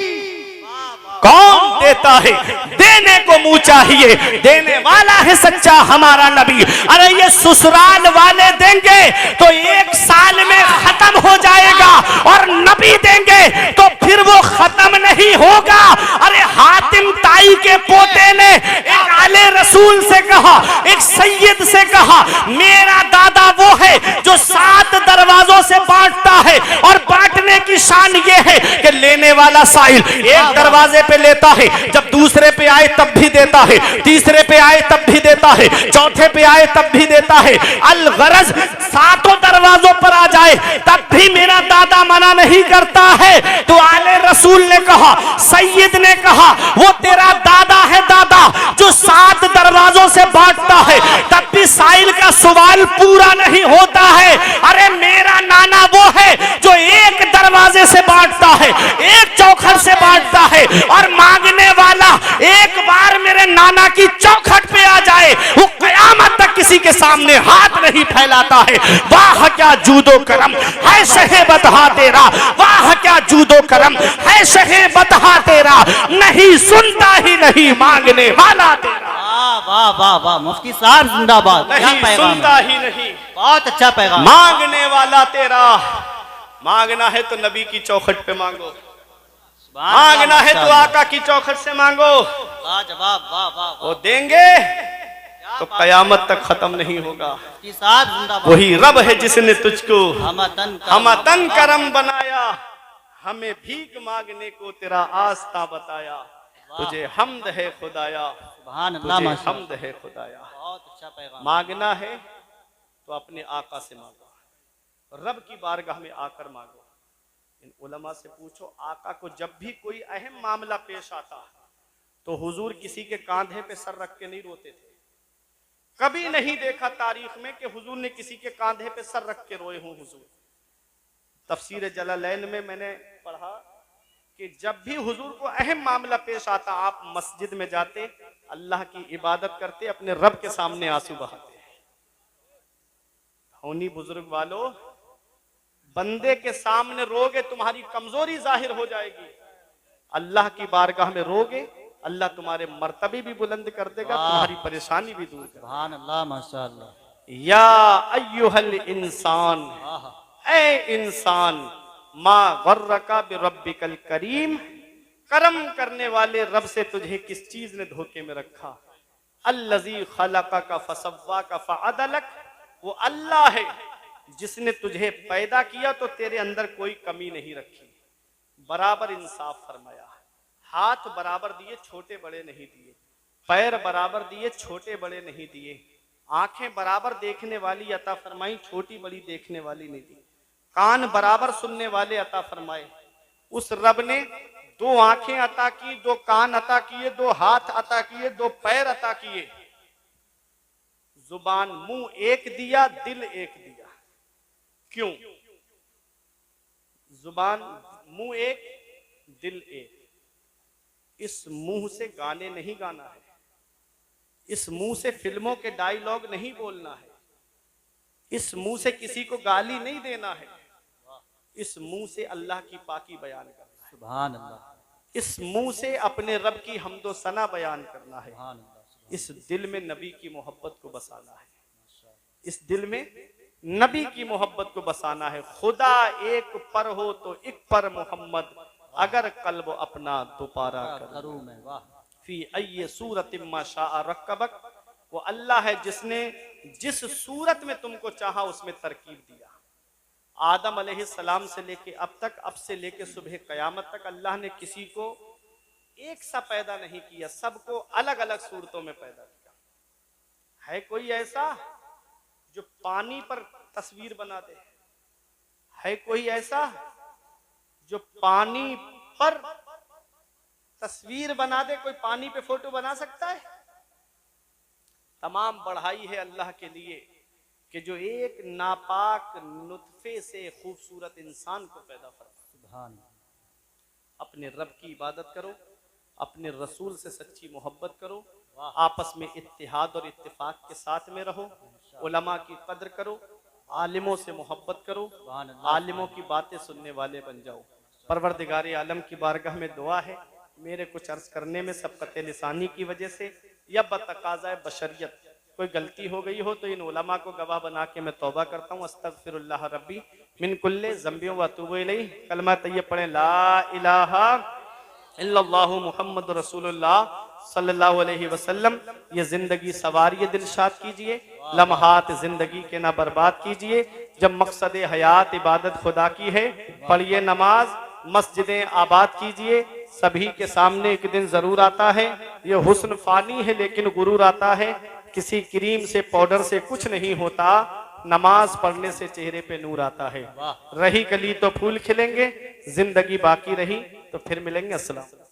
कौन देता है? देने को मुंह चाहिए। देने वाला है सच्चा हमारा नबी। अरे ये ससुराल वाले देंगे तो एक साल में खत्म हो जाएगा, और नबी देंगे तो फिर वो खत्म नहीं होगा। अरे हातिम ताई के पोते ने एक आले रसूल से कहा, एक सैयद से कहा, मेरा दादा वो है जो 7 दरवाजों से बांटता है, और बांटने की शान ये है कि लेने वाला साइल एक दरवाजे पे लेता है, जब दूसरे पे आए तब भी देता है, तीसरे पे आए तब भी देता है, चौथे पे आए तब भी देता है। अल गरज 7 दरवाजों पर आ जाए तब भी मेरा दादा मना नहीं करता है। तो आले रसूल ने कहा, सैयद ने कहा, वो तेरा दादा है दादा जो 7 दरवाजों से बांटता है, तब भी साइल का सवाल पूरा नहीं होता है। अरे मेरा नाना वो है जो एक दरवाजे से बांटता है, एक चौखट से बांटता है, और मांगने वाला एक बार मेरे नाना की चौखट पे आ जाए वो कयामत तक किसी के सामने हाथ नहीं फैलाता है। वाह क्या जूदो करम है शहे बतहा तेरा, वाह क्या जूदो करम है शहे बतहा तेरा, नहीं सुनता ही नहीं मांगने वाला तेरा। वाह वाह वाह, मुफ्ती साहब जिंदाबाद। नहीं सुनता ही नहीं, बहुत अच्छा पैगाम। मांगने वाला तेरा। मांगना है तो नबी की चौखट पे मांगो, मांगना है तो आका की चौखट से मांगो। जवाब वाह वाह, वो देंगे तो कयामत तक खत्म नहीं होगा। वही रब है जिसने तुझको हमतन करम बनाया, हमें भीख मांगने को तेरा आस्था बताया। तुझे हमद है खुदाया, तुझे हमद है खुदाया। बहुत अच्छा पैगाम। मांगना है तो अपने आका से मांगो, रब की बारगाह में आकर मांगो। इन उलमा से पूछो, आका को जब भी कोई अहम मामला पेश आता तो हुजूर किसी के कांधे पे सर रख के नहीं रोते थे। कभी नहीं देखा तारीख में कि हुजूर ने किसी के कांधे पे सर रख के रोए हों हुजूर। तफसीर जलालैन में मैंने पढ़ा कि जब भी हुजूर को अहम मामला पेश आता, आप मस्जिद में जाते, अल्लाह की इबादत करते, अपने रब के सामने आंसू बहाते। धौनी बुजुर्ग वालों, बंदे के सामने रोगे तुम्हारी कमजोरी जाहिर हो जाएगी, अल्लाह की बारगाह में रोगे अल्लाह तुम्हारे मर्तबे भी बुलंद कर देगा, तुम्हारी परेशानी भी दूर कर। अल्लाह माशाअल्लाह। या अय्युहल इंसान, ए इंसान, मा गर्रका बिरब्बिकल करीम, करम करने वाले रब से तुझे किस चीज ने धोखे में रखा। अल्लज़ी खलक़का फसव्वाका फ़अदलक, वो अल्लाह है जिसने तुझे पैदा किया तो तेरे अंदर कोई कमी नहीं रखी, बराबर इंसाफ फरमाया। हाथ बराबर दिए, छोटे बड़े नहीं दिए। पैर बराबर दिए, छोटे बड़े नहीं दिए। आंखें बराबर देखने वाली अता फरमाई, छोटी बड़ी देखने वाली नहीं दी। कान बराबर सुनने वाले अता फरमाए। उस रब ने 2 आंखें अता की, 2 कान अता किए, 2 हाथ अता किए, 2 पैर अता किए। जुबान मुंह एक दिया, दिल एक दिया। क्यों? जुबान मुंह एक, दिल एक। इस मुंह से गाने नहीं गाना है, इस मुंह से फिल्मों के डायलॉग नहीं बोलना है, इस मुंह से किसी को गाली नहीं देना है, इस मुंह से अल्लाह की पाकी बयान करना है। सुभान अल्लाह। इस मुंह से अपने रब की हम्दो सना बयान करना है। सुभान अल्लाह। इस दिल में नबी की मोहब्बत को बसाना है, इस दिल में नबी की मोहब्बत को बसाना है। खुदा एक पर हो तो एक पर मोहम्मद, अगर कल्ब अपना दोबारा करूं मैं। वाह। फी अय्य सूरत मा शाअ रक्कबक, वो अल्लाह है जिसने जिस सूरत में तुमको चाहा उसमें तरकीब दिया। आदम अलैहिस्सलाम से लेके अब तक, अब से लेके सुबह कयामत तक अल्लाह ने किसी को एक सा पैदा नहीं किया, सबको अलग अलग सूरतों में पैदा किया। है कोई ऐसा जो पानी पर तस्वीर बना दे? है कोई ऐसा जो पानी पर तस्वीर बना दे? कोई पानी पे फोटो बना सकता है? तमाम बढ़ाई है अल्लाह के लिए कि जो एक नापाक नुतफे से खूबसूरत इंसान को पैदा फरमा। अपने रब की इबादत करो, अपने रसूल से सच्ची मोहब्बत करो, आपस में इत्तिहाद और इत्तिफाक के साथ में रहो, उलमा की कद्र करो, आलिमों से मोहब्बत करो, आलिमों की बातें सुनने वाले बन जाओ। परवरदिगार आलम की बारगाह में दुआ है, मेरे कुछ अर्ज करने में सबकत लिसानी की वजह से या बतकाज़ा बशरियत कोई गलती हो गई हो तो इन उलमा को गवाह बना के मैं तौबा करता हूँ। अस्तगफिरुल्लाह रब्बी मिन कुल्ले ज़ंबियों व अतूबु इलैह। कलमा तैयब पढ़ें, ला इलाहा इल्लल्लाहु मुहम्मदुर रसूलुल्लाह सल्लल्लाहु अलैहि वसल्लम। ये जिंदगी सवारी दिलशाद कीजिए, लम्हात जिंदगी के ना बर्बाद कीजिए। जब मकसद हयात इबादत खुदा की है, पढ़िए नमाज, मस्जिदें आबाद कीजिए। सभी के सामने एक दिन जरूर आता है, ये हुस्न फानी है लेकिन गुरूर आता है। किसी क्रीम से पाउडर से कुछ नहीं होता, नमाज पढ़ने से चेहरे पे नूर आता है। रही कली तो फूल खिलेंगे, जिंदगी बाकी रही तो फिर मिलेंगे। अस्सलाम।